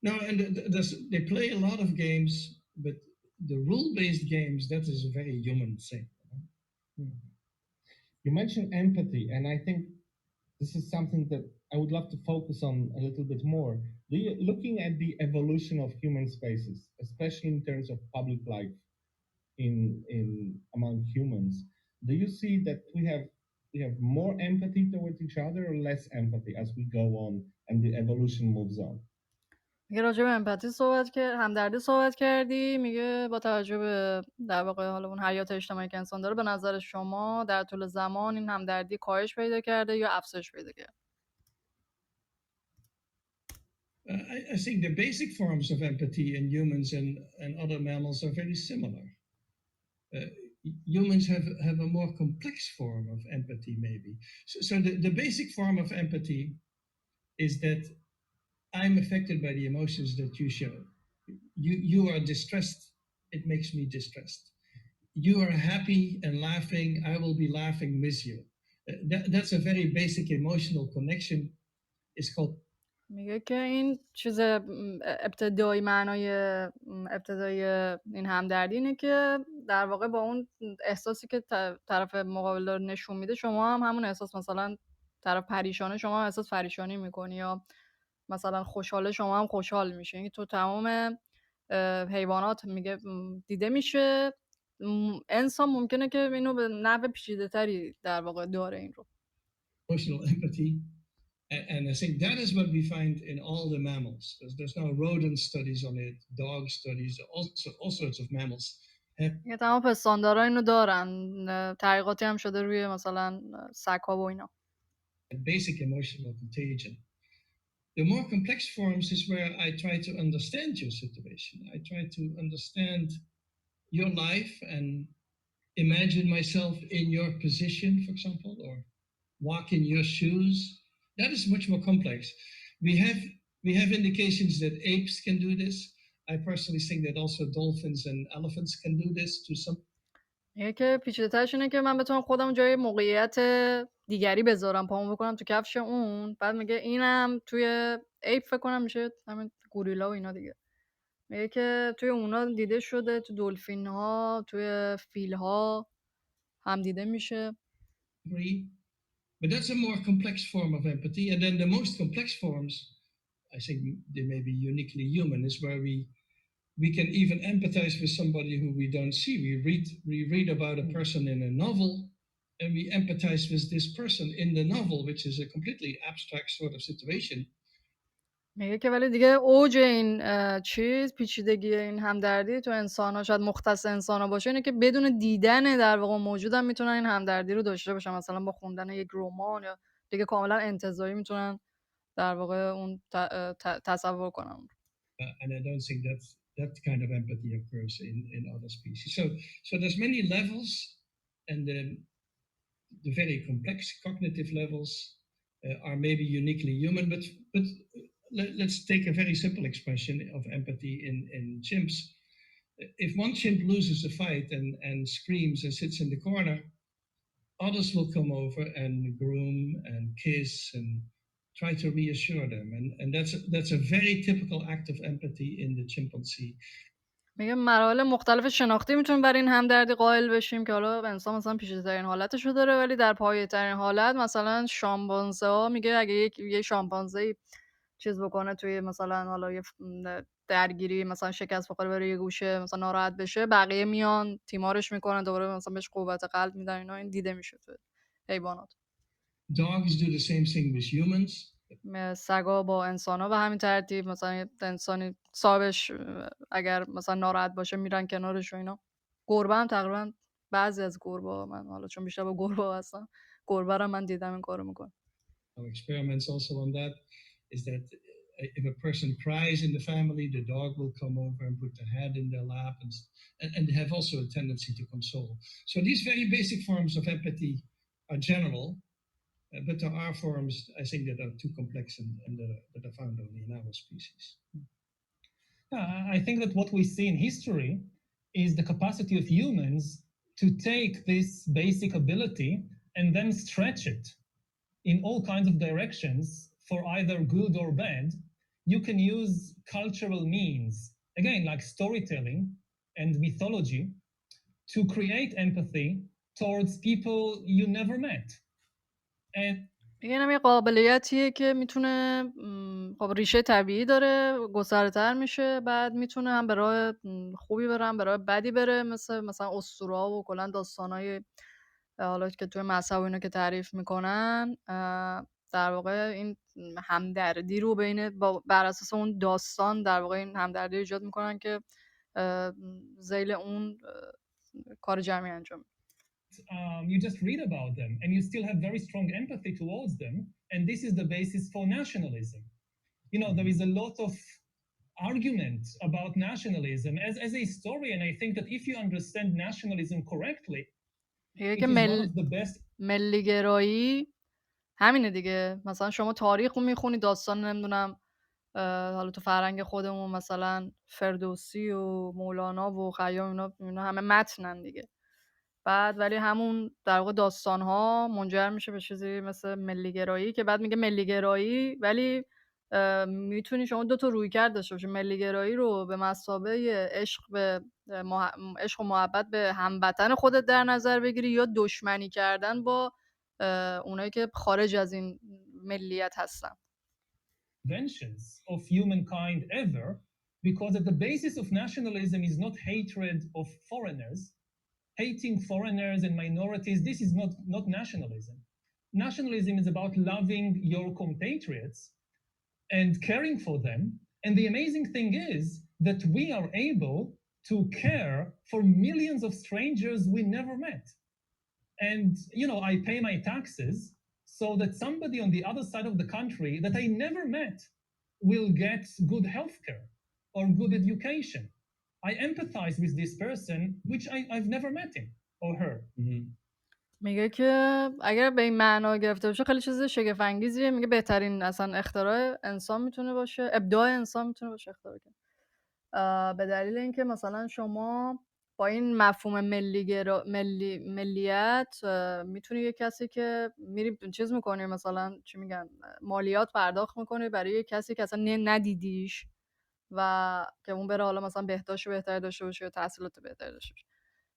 Speaker 3: No, and they play a lot of games, but the rule-based games, that is a very human thing.
Speaker 2: You mentioned empathy, and I think this is something that I would love to focus on a little bit more. Looking at the evolution of human spaces, especially in terms of public life in among humans, do you see that we have more empathy towards each other or less empathy as we go on and the evolution moves on?
Speaker 1: میگه راجع به امپاتی صحبت کرد، همدردی صحبت کردی. میگه با توجه به در واقع حالا اون حیات اجتماعی که انسان داره، به نظر شما در طول زمان این همدردی کاهش پیدا کرده یا افزایش پیدا کرده؟
Speaker 3: I think the basic forms of empathy in humans and other mammals are very similar. Humans have a more complex form of empathy, maybe. So the basic form of empathy is that I'm affected by the emotions that you show. You are distressed, it makes me distressed. You are happy and laughing, I will be laughing with you. That's a very basic emotional connection. It's called.
Speaker 1: میگه که این چیز ابتدایی، معنای ابتدایی این همدردی اینه که در واقع با اون احساسی که طرف مقابل داره نشون میده، شما هم همون احساس، مثلا طرف پریشانه شما هم احساس پریشانی میکنی، یا مثلا خوشحاله شما هم خوشحال میشه. این تو تمام حیوانات میگه دیده میشه. انسان ممکنه که اینو به نحو پیچیده تری در واقع داره این رو.
Speaker 3: Emotional empathy. And I think that is what we find in all the mammals. There's now rodent studies on it, dog studies, all sorts of mammals.
Speaker 1: یه تمام پستاندارا اینو دارن. تحقیقاتی هم شده روی مثلا سگ‌ها و اینا.
Speaker 3: Basic emotional contagion. The more complex forms is where I try to understand your situation. I try to understand your life and imagine myself in your position, for example, or walk in your shoes. That is much more complex. We have indications that apes can do this. I personally think that also dolphins and elephants can do this to some.
Speaker 1: که پیچیده‌ترش اینه که من بتونم خودم جای موقعیت دیگری بذارم، پامو بکنم تو کفش اون. بعد میگه اینم توی ایپ فکر کنم میشه همین گوریلا و اینا دیگه. میگه که توی اونا دیده شده، تو دلفین ها، توی فیل ها هم دیده میشه.
Speaker 3: Agree. But that's a more complex form of empathy. And then the most complex forms, I think they may be uniquely human, is where we can even empathize with somebody who we don't see. We read about a person in a novel, and we empathize with this person in the novel, which is a completely abstract sort of situation.
Speaker 1: میگه که ولی دیگه اوج این پیچیدگی این همدردی تو انسان ها، شاید مختص انسان ها باشه، اینه که بدون دیدن در واقع موجودم میتونن این همدردی رو داشته باشن. مثلا با خوندن یک رمان یا دیگه کاملا انتزاعی میتونن در واقع اون تصور کنن.
Speaker 3: And I don't think that kind of empathy occurs in other species. So there's many levels, and the very complex cognitive levels are maybe uniquely human, but let's take a very simple expression of empathy in chimps. If one chimp loses a fight and screams and sits in the corner, others will come over and groom and kiss and try to reassure them. And that's a very typical act of empathy in the chimpanzee.
Speaker 1: میگه مراحل مختلف شناختی میتونیم برای این همدردی قائل بشیم که حالا انسان مثلا پیچیده‌ترین حالتش رو داره، ولی در پایه‌ترین حالت مثلا شامپانزه ها، میگه اگه یه شامپانزه چیز بکنه توی مثلا حالا یه درگیری مثلا شکست بخوره بره یه گوشه مثلا ناراحت بشه، بقیه میان تیمارش میکنن، دوباره مثلا بهش قوت قلب میدن. اینا این دیده میشه توی حیوانات.
Speaker 3: Dogs do the same thing with humans.
Speaker 1: سگا با انسان ها به همین ترتیب، مثلا انسانی صاحبش اگر مثلا ناراحت باشه میرن کنارش و اینا. گربه هم تقریبا، بعضی از گربه، من حالا چون بیشتر با گربه هستم، گربه رو من دیدم این کارو میکنه.
Speaker 3: Experiments also on that is that if a person cries in the family, the dog will come over and put the head in their lap, and they have also a tendency to console. So these very basic forms of empathy are general, but there are forms, I think, that are too complex and that are found only in our species.
Speaker 4: I think that what we see in history is the capacity of humans to take this basic ability and then stretch it in all kinds of directions for either good or bad. You can use cultural means, again, like storytelling and mythology, to create empathy towards people you never met. And
Speaker 1: اینم یه قابلیتیه که میتونه، خب ریشه طبیعی داره، گسترتر میشه، بعد میتونه هم به راه خوبی بره هم به راه بدی بره، مثلا اسطوره‌ها و کلا داستانای حالا که توی مذهب اینا که تعریف میکنن، در واقع این همدردی رو بر اساس اون داستان در واقع این همدردی رو ایجاد میکنن که ذیل اون کار جمعی انجام.
Speaker 4: You just read about them and you still have very strong empathy towards them, and this is the basis for nationalism. You know, there is a lot of argument about nationalism. As a historian, I think that if you understand nationalism correctly, it is one of the best.
Speaker 1: ملیگرایی همینه دیگه. مثلا شما تاریخ رو میخونی، داستان نمیدونم حالا تو فرهنگ خودمون مثلا فردوسی و مولانا و خیام، اینا همه متنن دیگه. بعد ولی همون در واقع داستان‌ها منجر میشه به چیزی مثل ملیگرایی، که بعد میگه ملیگرایی ولی میتونی شما دو تا رویکرد داشته باشی. ملیگرایی رو به مثابه عشق و محبت به هموطن خودت در نظر بگیری، یا دشمنی کردن با اونایی که خارج از این ملیت هستن.
Speaker 4: Inventions of humankind ever, because at the basis of nationalism is not hatred of foreigners. Hating foreigners and minorities, this is not nationalism. Nationalism is about loving your compatriots and caring for them. And the amazing thing is that we are able to care for millions of strangers we never met. And, you know, I pay my taxes so that somebody on the other side of the country that I never met will get good healthcare or good education. I empathize with this person, which I've never met him or her.
Speaker 1: میگه که اگر به این معنا گرفته باشه خیلی چیز شگفت انگیزیه. میگه بهترین اصلا اختراع انسان میتونه باشه، ابداع انسان میتونه باشه اختراع کنه، به دلیل اینکه مثلا شما با این مفهوم ملیت میتونی یه کسی که میری چیز میکنی، مثلا چی میگن، مالیات پرداخت میکنی برای یه کسی که اصلا ندیدیش، و که اون بره حالا مثلا بهداشت بهتری داشته باشه یا تحصیلات بهتری داشته باشه.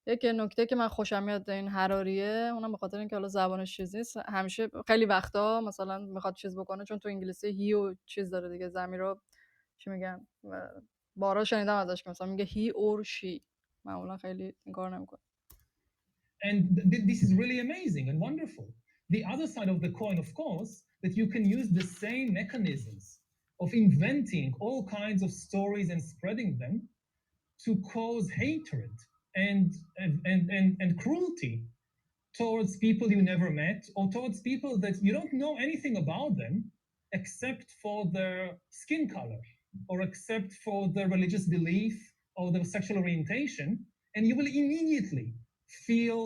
Speaker 1: یک نکته که من خوشم میاد این هراریه، اونم به خاطر اینکه حالا زبانش چیز نیست، همیشه خیلی وقتا مثلا میخواد چیز بکنه، چون تو انگلیسی هی و چیز داره دیگه، ضمیر رو چی میگن، بارا شنیدم ازش که مثلا میگه he or she، معمولا خیلی این کار نمیکنه.
Speaker 4: And this is really amazing and wonderful. The other side of the coin, of course, that you can use the same mechanisms of inventing all kinds of stories and spreading them to cause hatred and cruelty towards people you never met, or towards people that you don't know anything about them except for their skin color, or except for their religious belief or their sexual orientation, and you will immediately feel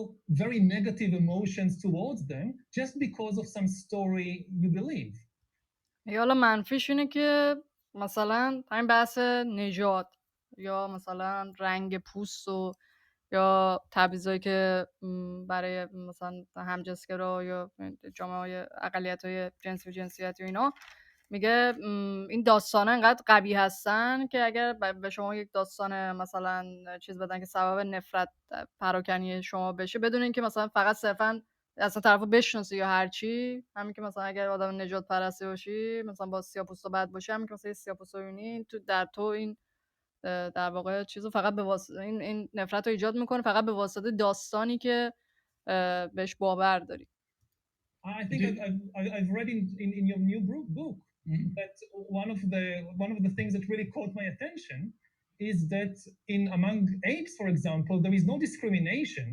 Speaker 4: very negative emotions towards them just because of some story you believe.
Speaker 1: حالا منفیش اینه که مثلا همین بحث نژاد یا مثلا رنگ پوست و یا تبعیضایی که برای مثلا همجنسگرا یا جامعه‌های اقلیت‌های جنسی و جنسیتی و اینا، میگه این داستان‌ها انقدر قوی هستن که اگر به شما یک داستان مثلا چیز بدن که سبب نفرت پراکنی شما بشه، بدون اینکه مثلا فقط صرفاً اصلا طرفو بشناسی یا هر چی، همین که مثلا اگر آدم نجات پرستی باشی، مثلا با سیاه‌پوستا بد باشی، همین که مثلا سیاه‌پوستا ببینی تو در تو این در واقع چیزو فقط به واسطه این نفرت رو ایجاد میکنه، فقط به واسطه داستانی که بهش باور داری.
Speaker 4: I think I've read in your new book that one of the things that really caught my attention is that among apes, for example, there is no discrimination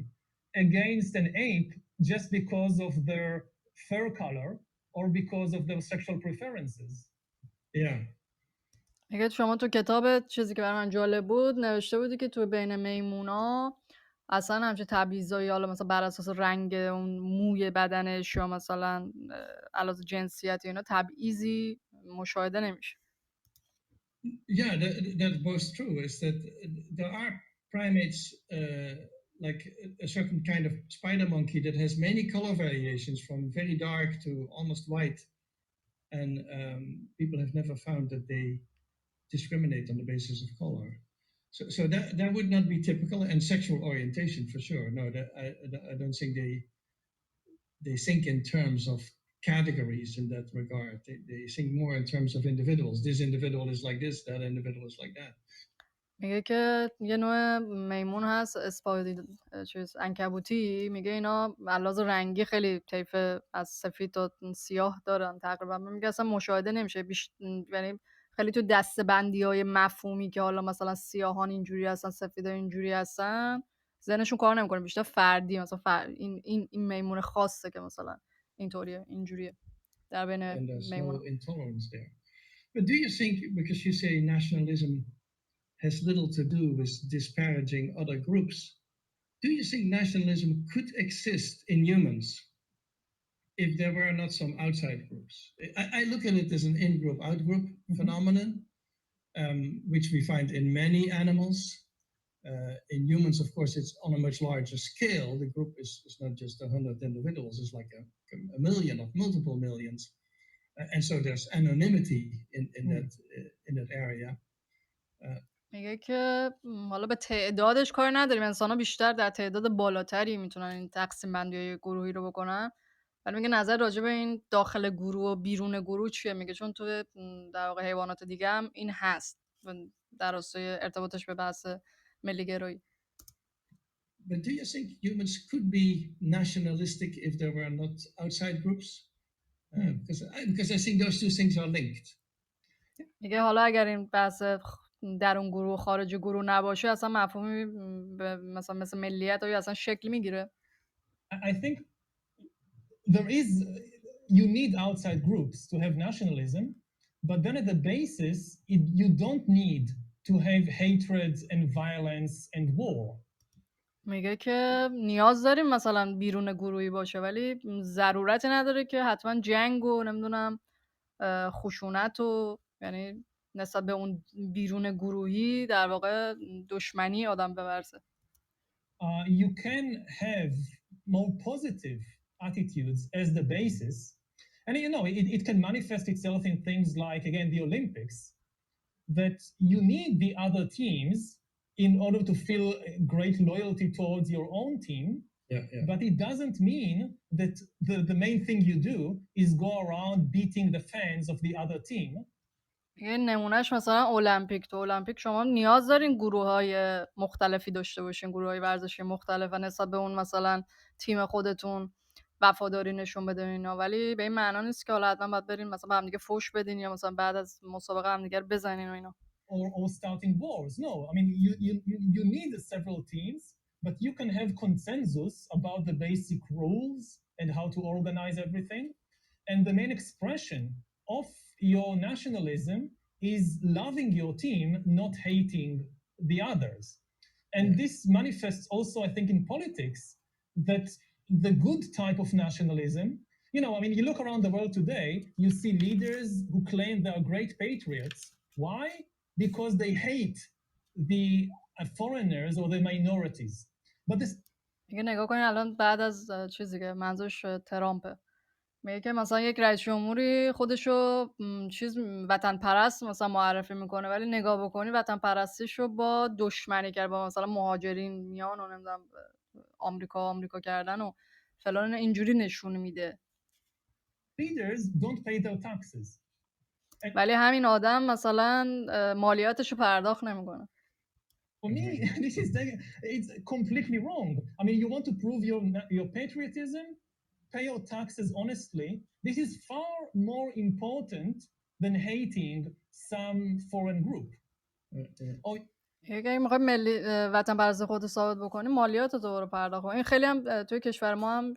Speaker 4: against an ape just because of their fur color or because of their sexual preferences.
Speaker 3: Yeah.
Speaker 1: اگه شما تو کتاب چیزی که برای من جالب بود نوشته بودی که تو بین میمونا اصلا همچین تبعیضایی، حالا مثلا بر اساس رنگ اون موی بدنش یا مثلا علاوه جنسیت اینا تبعیضی مشاهده نمیشه.
Speaker 3: Yeah, that's both true. Is that there are primates like a certain kind of spider monkey that has many color variations from very dark to almost white, and people have never found that they discriminate on the basis of color. So that would not be typical, and sexual orientation for sure. No, I don't think they think in terms of categories in that regard. They think more in terms of individuals. This individual is like this, that individual is like that.
Speaker 1: میگه که یه نوع میمون هست اسپایدی چیز عنکبوتی، میگه اینا علاوه رنگی خیلی طیف از سفید تا سیاه دارن تقریبا، میگه اصلا مشاهده نمیشه یعنی خیلی تو دسته‌بندی‌های مفهومی که حالا مثلا سیاهان اینجوری هستن سفیدا اینجوری هستن ذهنشون کار نمیکنه، بیشتر فردی مثلا این میمون خاصه که مثلا اینطوریه اینجوریه در بین میمون.
Speaker 3: No intolerance there. But do you think, because you say nationalism has little to do with disparaging other groups, do you think nationalism could exist in humans if there were not some outside groups? I look at it as an in-group, out-group phenomenon, which we find in many animals. In humans, of course, it's on a much larger scale. The group is not just 100 individuals, it's like a million of multiple millions. And so there's anonymity in that area.
Speaker 1: میگه که حالا به تعدادش کار نداریم، انسان‌ها بیشتر در تعداد بالاتری میتونن این تقسیم بندی گروهی رو بکنن، ولی میگه نظر راجع به این داخل گروه و بیرون گروه چیه؟ میگه چون تو در واقع حیوانات دیگه هم این هست در راستای ارتباطش به بحث ملی‌گرایی.
Speaker 3: But do you think humans could be nationalistic if there were not outside groups? Because I think those two things are linked.
Speaker 1: میگه حالا اگر این بحث در اون گروه خارج گروه نباشه اصلا مفهومی مثلا مثل ملیت یا اصلا شکل میگیره.
Speaker 4: I think you need outside groups to have nationalism, but then at the basis you don't need to have hatred and violence and war.
Speaker 1: میگه که نیاز داریم مثلا بیرون گروهی باشه، ولی ضرورتی نداره که حتما جنگ و نمیدونم خشونت و یعنی نسبت به اون بیرون گروهی در واقع دشمنی آدم بورزه.
Speaker 4: You can have more positive attitudes as the basis, and you know it can manifest itself in things like, again, the Olympics, that you need the other teams in order to feel great loyalty towards your own team. But it doesn't mean that the main thing you do is go around beating the fans of the other team.
Speaker 1: یه نمونهش مثلا المپیک، تو المپیک شما نیاز دارین گروه‌های مختلفی داشته باشین، گروه‌های ورزشی مختلف و نسبت به اون مثلا تیم خودتون وفاداری نشون بدین اینا، ولی به این معنا نیست که حالا حتما باید برین مثلا به هم دیگه فوش بدین یا مثلا بعد از مسابقه هم دیگه بزنین و اینا.
Speaker 4: Or starting wars. No, I mean you need several teams, but you can have consensus about the basic rules and how to organize everything. And the main expression of your nationalism is loving your team, not hating the others. And this manifests also, I think, in politics, that the good type of nationalism, you know, I mean, you look around the world today, you see leaders who claim they are great patriots. Why? Because they hate the foreigners or the minorities. But this
Speaker 1: دیگه نگاه کنین الان بعد از چیزی که منظورش ترامپه، میگه که مثلا یک رئیس جمهوری خودشو چیز وطن پرست مثلا معرفی میکنه، ولی نگاه بکنی وطن پرستیشو با دشمنی کرد، با مثلا مهاجرین میان و نمیدونم آمریکا کردن و فلان اینجوری نشون میده.
Speaker 4: leaders don't pay their taxes.
Speaker 1: ولی همین آدم مثلا مالیاتشو پرداخت نمیکنه.
Speaker 4: For me, it's completely wrong. I mean, you want to prove your patriotism, pay your taxes honestly. This is far more important than hating some foreign group.
Speaker 1: اگه میخوای ملی وطن پرستی خودت ثابت بکنی مالیات تو رو پرداخت کن. این خیلی هم توی کشور ما هم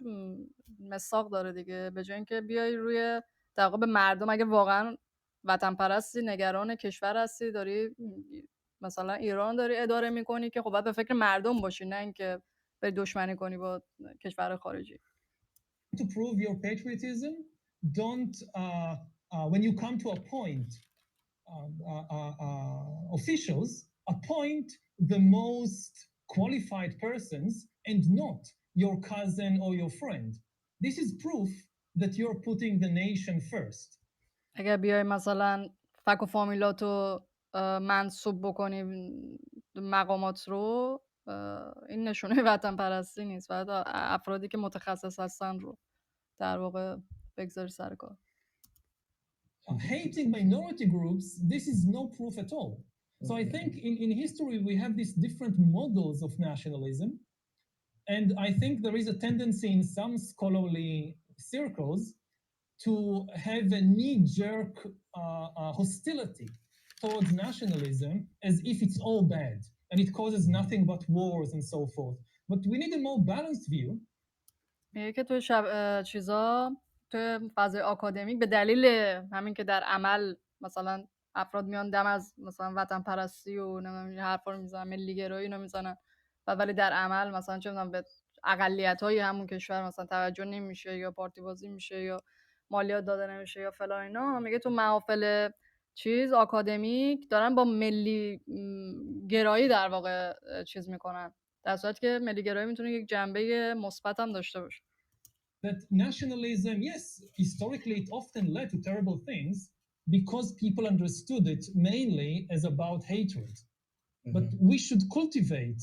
Speaker 1: مساق داره دیگه، به جای اینکه بیای روی در واقع به مردم، اگه واقعا وطن پرستی نگران کشور هستی، داری مثلا ایران داری اداره میکنی که خب باید به فکر مردم باشی، نه اینکه بری دشمنی کنی با کشور خارجی.
Speaker 4: To prove your patriotism, don't when you come to appoint officials, appoint the most qualified persons and not your cousin or your friend. This is proof that you're putting the nation first.
Speaker 1: اگر بیای مثلا فک و فامیلاتو منصوب بکنی مقامات رو، این نشونه وطن پرستی نیست، باید افرادی که متخصص هستن رو در واقع بگذاری سر کار.
Speaker 4: Hating minority groups, this is no proof at all. So I think in history we have these different models of nationalism, and I think there is a tendency in some scholarly circles to have a knee-jerk hostility towards nationalism as if it's all bad and it causes nothing but wars and so forth. But we need a more balanced view.
Speaker 1: میگه که تو چیزا تو فضای آکادمیک به دلیل همین که در عمل مثلا افراد میان دم از مثلا وطن پرستی و نمیدونم حرفا رو میزنن، ملی گرایی اینو میزنن، و ولی در عمل مثلا چه میدونم به اقلیت‌های همون کشور مثلا توجه نمیشه یا پارتی بازی میشه یا مالیات داده نمیشه یا فلان اینا. میگه تو محافل چیز آکادمیک دارن با ملی گرایی در واقع چیز میکنن، در صورتی که ملی گرایی میتونه یک جنبه مثبت هم داشته باشه.
Speaker 4: That nationalism, yes, historically it often led to terrible things because people understood it mainly as about hatred. But we should cultivate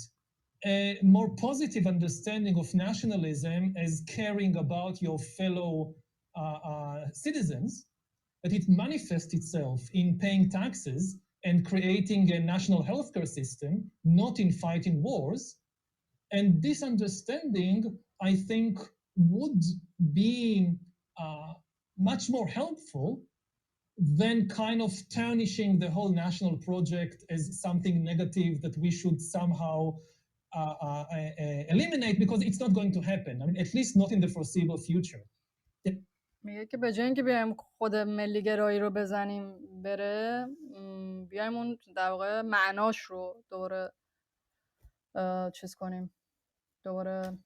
Speaker 4: a more positive understanding of nationalism as caring about your fellow citizens, that it manifests itself in paying taxes and creating a national healthcare system, not in fighting wars. And this understanding, I think, would be much more helpful than kind of tarnishing the whole national project as something negative that we should somehow eliminate, because it's not going to happen. I mean, at least not in the foreseeable future.
Speaker 1: میگه که به جای اینکه بیایم خود ملی گرایی رو بزنیم بره، بیایم اون در واقع معناش رو دوباره چیز کنیم، دوباره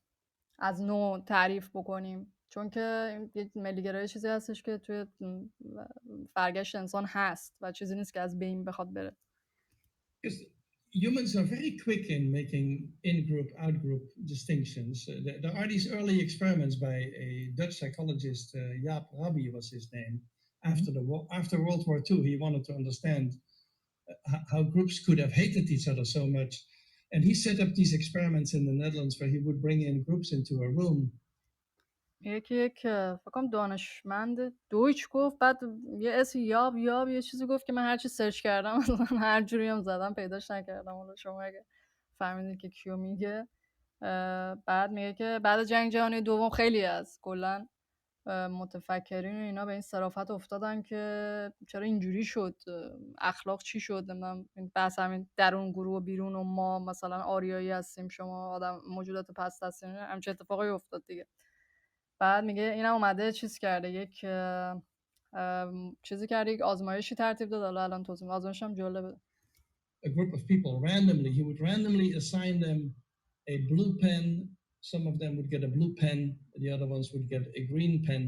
Speaker 1: از نو تعریف بکنیم، چون که ملی گرایی چیزی هستش که توی فرگشت انسان هست و چیزی نیست که از بین بخواد بره.
Speaker 3: Humans are very quick in making in-group, out-group distinctions. There are these early experiments by a Dutch psychologist, Jaap Rabie was his name. After World War II, he wanted to understand how groups could have hated each other so much. And he set up these experiments in the Netherlands where he would bring in groups into a room.
Speaker 1: یک فکر کنم دانشمند دویچ گفت، بعد یه اسم یاب یه چیزی گفت که من هرچی سرچ کردم هر جوری هم زدم پیداش نکردم. حالا شما اگه فهمیدید که کیو میگه. بعد میگه که بعد جنگ جهانی دوم خیلی از کلا متفکرین و اینا به این صرافت افتادن که چرا اینجوری شد، اخلاق چی شد، نمیدونم این بحث همین درون گروه و بیرون و ما مثلا آریایی هستیم شما آدم موجودات پست هستیم، همچین اتفاقی افتاد دیگه. بعد میگه اینم اومده چیز کرده، یک چیزی کرده، یک آزمایشی ترتیب داد. حالا الان توضیح آزمایش هم جالبه.
Speaker 3: A group of people randomly, he would randomly assign them a blue pen. Some of them would get a blue pen, the other ones would get a green pen.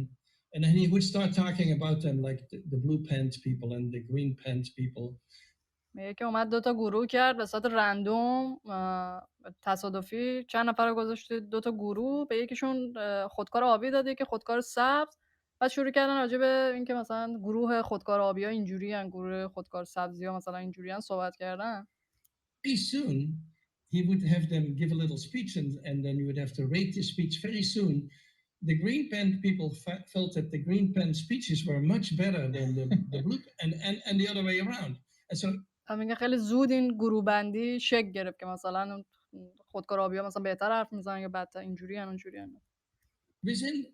Speaker 3: And then he would start talking about them like the blue penned people and the green penned people.
Speaker 1: میگه که اومد 2 تا گروه کرد به صورت رندوم، تصادفی چند نفر رو گذاشت 2 تا گروه، به یکیشون خودکار آبی داد، یکی خودکار سبز. بعد شروع کردن راجع به اینکه مثلا گروه خودکار آبی‌ها اینجوریان، گروه خودکار سبزی‌ها مثلا اینجوریان صحبت کردن.
Speaker 3: Very soon he would have them give a little speech and then you would have to rate the speech. Very soon the green penned people felt that the green penned speeches were much better than the blue and the other way around. And so
Speaker 1: میگه خیلی زود این گروه بندی شکل گرفت که مثلا خودکار آبی‌ها مثلا بهتر حرف میزنن یا بدتر، اینجوریان اونجوریان.
Speaker 3: within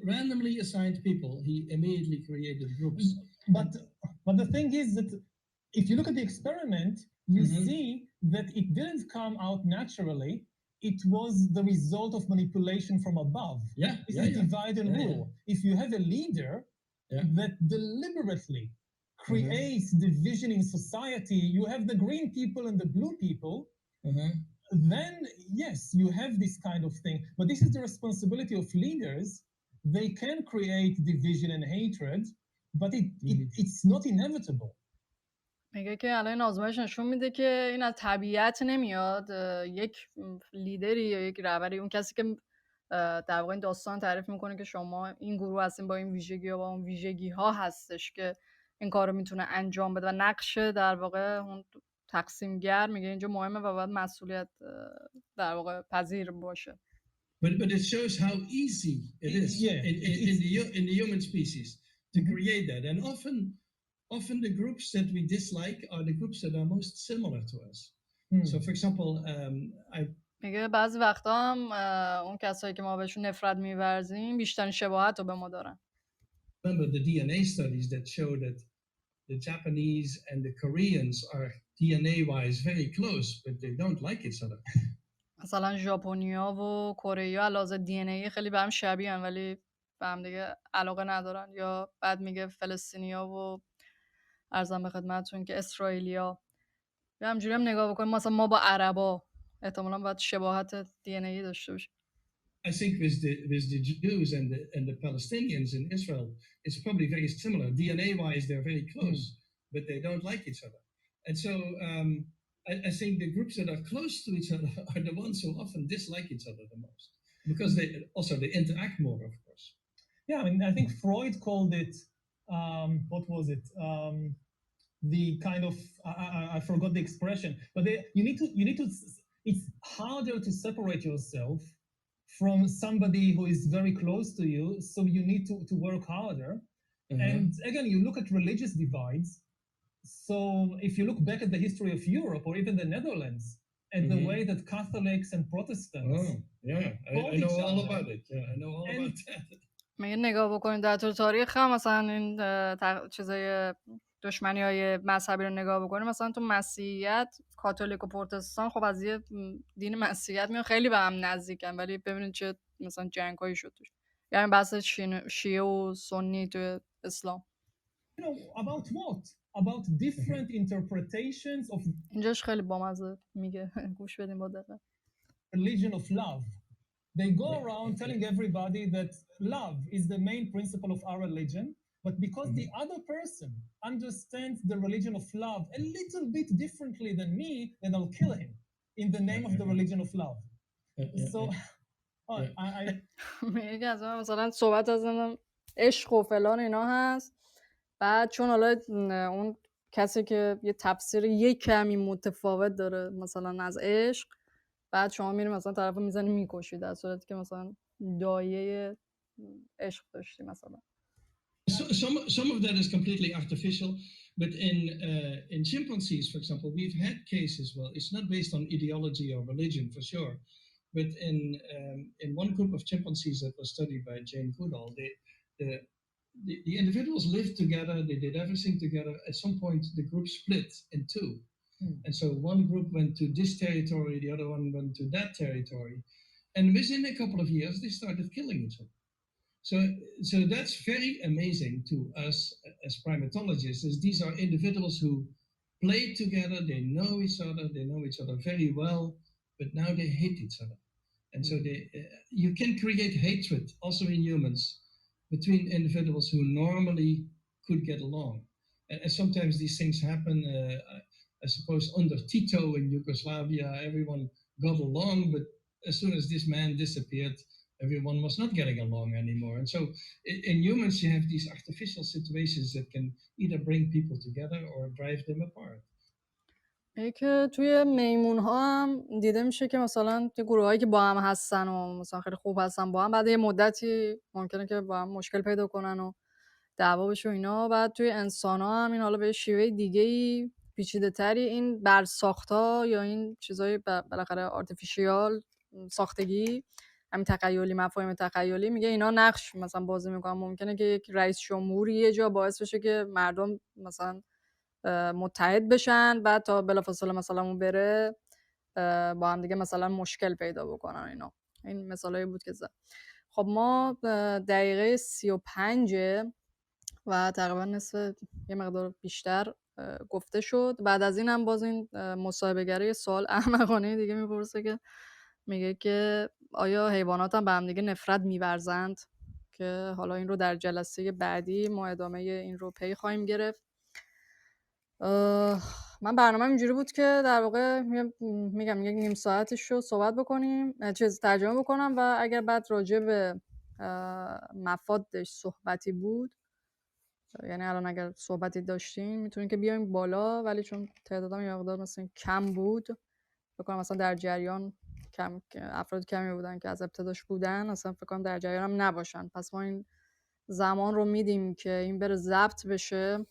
Speaker 3: randomly assigned people, he immediately created groups.
Speaker 4: But the thing is that if you look at the experiment, you see that it didn't come out naturally. It was the result of manipulation from above. This is divide and rule. If you have a leader that deliberately creates division in society, you have the green people and the blue people, then yes, you have this kind of thing. But this is the responsibility of leaders. They can create division and hatred, but it's not inevitable.
Speaker 1: میگه که الان این آزمایش نشون میده که این از طبیعت نمیاد. یک لیدری یا یک رهبری، اون کسی که در واقع این داستان تعریف میکنه که شما این گروه هستین با این ویژگی ها با اون ویژگی ها هستش که این کار رو میتونه انجام بده و نقش در واقع اون تقسیمگر میگه اینجا مهمه و باید مسئولیت در واقع پذیر باشه.
Speaker 3: But it shows how easy it is in the human species to create that, and often the groups that we dislike are the groups that are most similar to us. So for example,
Speaker 1: میگه بعضی وقتا هم اون کسایی که ما بهشون نفرت می‌ورزیم بیشترین شباهت رو به ما دارن.
Speaker 3: Remember the DNA studies that show that the Japanese and the Koreans are DNA-wise very close, but they don't like each other.
Speaker 1: مثلا ژاپنیا و کره‌ای‌ها علاوه دی ان ای خیلی به هم شبیهن ولی به هم دیگه علاقه ندارن. یا بعد میگه فلسطینیا و ارزم به خدمتتون که اسرائیلیا. یا همجوری هم نگاه بکنیم مثلا ما با عربا احتمالاً باید شباهت دی ان ای داشته باشیم.
Speaker 3: I think with the Jews and the Palestinians in Israel, it's probably very similar. DNA-wise, they're very close, but they don't like each other. And so I think the groups that are close to each other are the ones who often dislike each other the most, because they interact more, of course.
Speaker 4: Yeah, I mean, I think Freud called it, what was it? The kind of, I forgot the expression, but you need to, it's harder to separate yourself from somebody who is very close to you, so you need to work harder. And again, you look at religious divides. So if you look back at the history of Europe or even the Netherlands and the way that Catholics and Protestants
Speaker 3: I know all about it. Yeah, I know all about that.
Speaker 1: میگه نگاه بکنید در طول تاریخ هم مثلا این چیزای دشمنی‌های مذهبی رو نگاه بکنید، مثلا تو مسیحیت کاتولیک و پروتستان خب از یه دین مسیحیت میان خیلی به هم نزدیکن، ولی ببینید چه مثلا جنگایی شد توش. یعنی بحث شیعه و سنی تو اسلام.
Speaker 4: You know, about what? About different interpretations of
Speaker 1: اینجاش خیلی بامزه میگه، گوش بدیم با دقت.
Speaker 4: religion of love. They go around telling everybody that love is the main principle of our religion, but because the other person understands the religion of love a little bit differently than me, then I'll kill him in the name of the religion of love. So
Speaker 1: میگه مثلا صحبت از عشق و فلان اینا هست، بعد چون حالا اون کسی که یه تفسیر یک کمی متفاوت داره مثلا از عشق، بعد شما میری مثلا طرفو میزنی میکشی، در صورتی که مثلا دایه عشق داشتی مثلا.
Speaker 3: Some of that is completely artificial, but in chimpanzees, for example, we've had cases. Well, it's not based on ideology or religion for sure, but in one group of chimpanzees that was studied by Jane Goodall, the individuals lived together. They did everything together. At some point, the group split in two, and so one group went to this territory, the other one went to that territory, and within a couple of years, they started killing each other. So that's very amazing to us as primatologists, as these are individuals who played together, they know each other very well, but now they hate each other. And so you can create hatred also in humans between individuals who normally could get along. And sometimes these things happen, I suppose under Tito in Yugoslavia, everyone got along, but as soon as this man disappeared, everyone was not getting along anymore. And so in humans, you have these artificial situations that can either bring people together or drive them apart.
Speaker 1: که توی میمون ها هم دیده میشه که مثلا توی گروه هایی که با هم هستن و مثلا خیلی خوب هستن با هم، بعد یه مدتی ممکنه که با هم مشکل پیدا کنن و دعوا بشه و اینا. بعد توی انسان ها هم این حالا به شیوه دیگه‌ای پیچیده تری این برساخت‌ها یا این چیزای بالاخره آرتفیشیال ساختگی، همین تخیلی، مفاهیم تخیلی، میگه اینا نقش مثلا بازی میکنن. ممکنه که یک رئیس جمهوری یه جا باعث بشه که مردم مثلا متحد بشن، بعد تا بلافاصله مثلا اون بره با هم دیگه مثلا مشکل پیدا بکنن اینا. این مثالایی بود که زد. خب ما دقیقه 35 و تقریبا نصف یه مقدار بیشتر گفته شد. بعد از این هم باز این مصاحبه‌گر سوال احمقانه دیگه میپرسه که میگه که آیا حیوانات هم به هم دیگه نفرت می‌ورزند؟ که حالا این رو در جلسه بعدی ما ادامه این رو پی خواهیم گرفت. من برنامه اینجوری بود که در واقع میگم یک نیم ساعتش رو صحبت بکنیم، ترجمه بکنم و اگر بعد راجع به مفادش صحبتی بود، یعنی الان اگر صحبتی داشتین میتونین که بیایم بالا، ولی چون تعدادم یه مقدار مثلا کم بود، فکر کنم مثلا در جریان افراد کمی بودن که از ابتداش بودن، اصلا فکر کنم در جریان هم نباشن. پس ما این زمان رو میدیم که این بره ضبط بشه،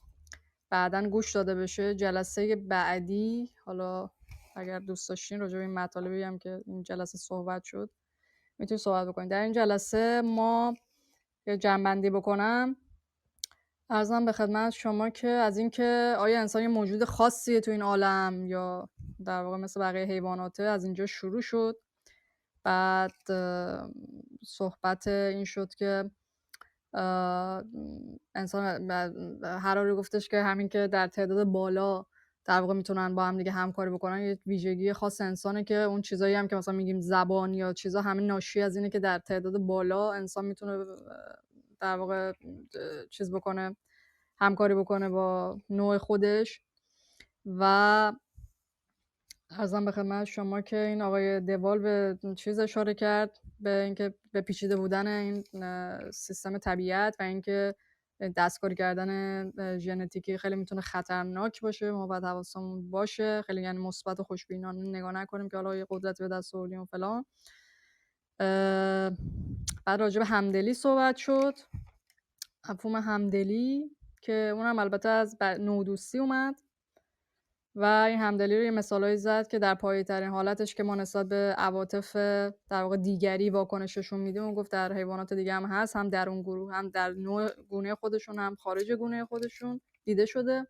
Speaker 1: بعدن گوش داده بشه. جلسه بعدی حالا اگر دوست داشتین راجع به این مطالبی هم که این جلسه صحبت شد میتونید صحبت بکنید. در این جلسه ما یه جمع‌بندی بکنم، عرضم به خدمت شما که از این که آیا انسان یه موجود خاصیه تو این عالم یا در واقع مثل بقیه حیواناته، از اینجا شروع شد. بعد صحبت این شد که انسان، هراری گفتش که همین که در تعداد بالا در واقع میتونن با هم دیگه همکاری بکنن، یه ویژگی خاص انسانه که اون چیزایی هم که مثلا میگیم زبان یا چیزا همین ناشی از اینه که در تعداد بالا انسان میتونه در واقع چیز بکنه، همکاری بکنه با نوع خودش. و عرضم به خدمت شما که این آقای دوال به چیز اشاره کرد، به اینکه به پیچیده بودن این سیستم طبیعت و اینکه دستکاری کردن ژنتیکی خیلی میتونه خطرناک باشه. ما باید حواسمون باشه، خیلی یعنی مثبت و خوشبینانه نگاه نکنیم که حالا یه قدرت به دست آوردیم و فلان. بعد راجع به همدلی صحبت شد، مفهوم همدلی که اونم البته از نودوستی اومد و این همدلی رو یه مثالایی زد که در پایه‌ترین حالتش که ما نسبت به عواطف در واقع دیگری واکنششون میدیم، اون گفت در حیوانات دیگه هم هست، هم در اون گروه، هم در نوع گونه خودشون، هم خارج گونه خودشون دیده شده.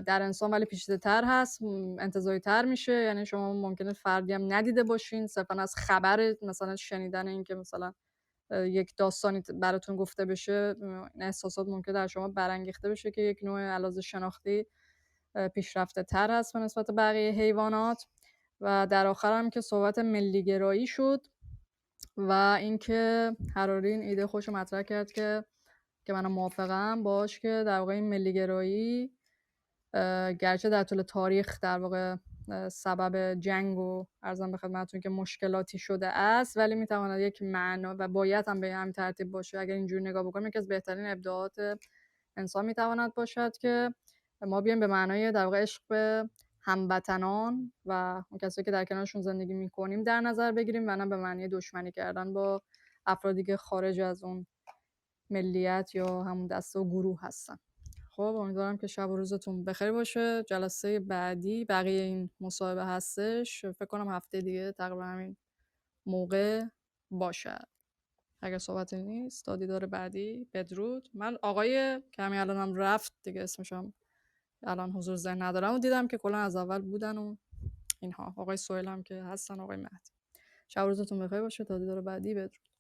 Speaker 1: در انسان ولی پیچیده تر هست، انتزاعی تر میشه. یعنی شما ممکنه فردی هم ندیده باشین، صرفا از خبر مثلا شنیدن این که مثلا یک داستانی براتون گفته بشه، این احساسات ممکنه در شما برانگیخته بشه که یک نوع علاوه شناختی پیشرفته تر هست به نسبت بقیه حیوانات. و در آخر هم که صحبت ملیگرایی شد و اینکه هراری این ایده خوش مطرح کرد که منم موافقم باش، که در واقع این ملیگرایی گرچه در طول تاریخ در واقع سبب جنگ و عرضم به خدمتتون که مشکلاتی شده است، ولی میتواند یک معنا و باید هم به همین ترتیب باشه. اگر اینجوری نگاه بکنیم که از بهترین ابداعات انسان میتواند باشد که ما بیایم به معنای در واقع عشق به هموطنان و اون کسایی که در کنارشون زندگی میکنیم در نظر بگیریم و نه به معنی دشمنی کردن با افرادی که خارج از اون ملیت یا همون دسته و گروه هستن. خب امیدوارم که شب و روزتون بخیر باشه. جلسه بعدی بقیه این مصاحبه هستش، فکر کنم هفته دیگه تقریبا همین موقع باشه. اگر صحبتی نیست تا دیدار بعدی، بدرود. من آقای که همین الان هم رفت دیگه، اسمشم الان حضور ذهن ندارم و دیدم که کلا از اول بودن و اینها، آقای سهیل هم که هستن، آقای مهدی. شب و روزتون بخیر باشه تا دیدار بعدی، بدرود.